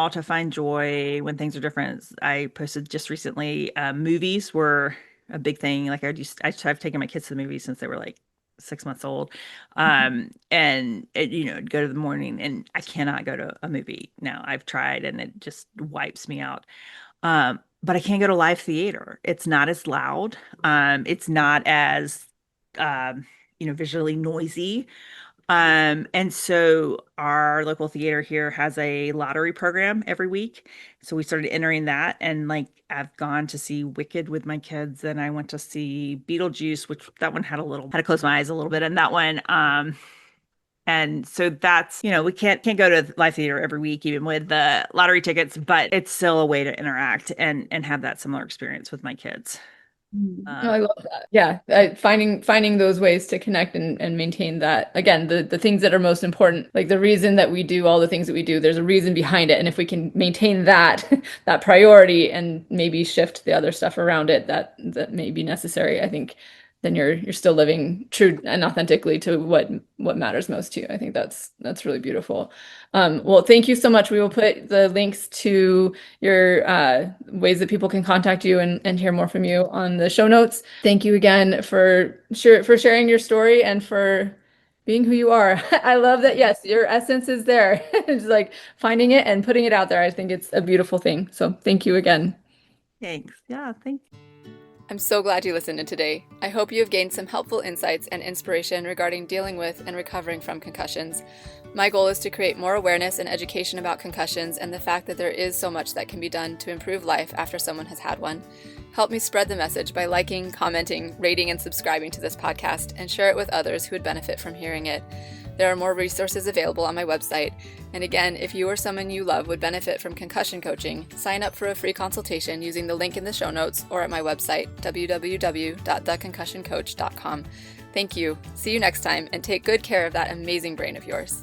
to find joy when things are different. I posted just recently, movies were a big thing. Like I've taken my kids to the movies since they were like 6 months old. And go to the morning, and I cannot go to a movie now. I've tried and it just wipes me out. But I can't go to live theater. It's not as loud. It's not as visually noisy. And so our local theater here has a lottery program every week. So we started entering that, and like I've gone to see Wicked with my kids, and I went to see Beetlejuice, which that one had to close my eyes a little bit, and that one and so that's, we can't go to live theater every week, even with the lottery tickets, but it's still a way to interact and have that similar experience with my kids. Oh, I love that. Yeah, finding those ways to connect and maintain that. Again, the things that are most important, like the reason that we do all the things that we do, there's a reason behind it. And if we can maintain that that priority and maybe shift the other stuff around it that may be necessary, I think then you're still living true and authentically to what matters most to you. I think that's really beautiful. Well, thank you so much. We will put the links to your ways that people can contact you and hear more from you on the show notes. Thank you again for sharing your story and for being who you are. I love that. Yes, your essence is there. It's like finding it and putting it out there. I think it's a beautiful thing. So thank you again. Thanks. Yeah, thanks. I'm so glad you listened in today. I hope you have gained some helpful insights and inspiration regarding dealing with and recovering from concussions. My goal is to create more awareness and education about concussions and the fact that there is so much that can be done to improve life after someone has had one. Help me spread the message by liking, commenting, rating, and subscribing to this podcast, and share it with others who would benefit from hearing it. There are more resources available on my website. And again, if you or someone you love would benefit from concussion coaching, sign up for a free consultation using the link in the show notes or at my website, www.theconcussioncoach.com. Thank you. See you next time, and take good care of that amazing brain of yours.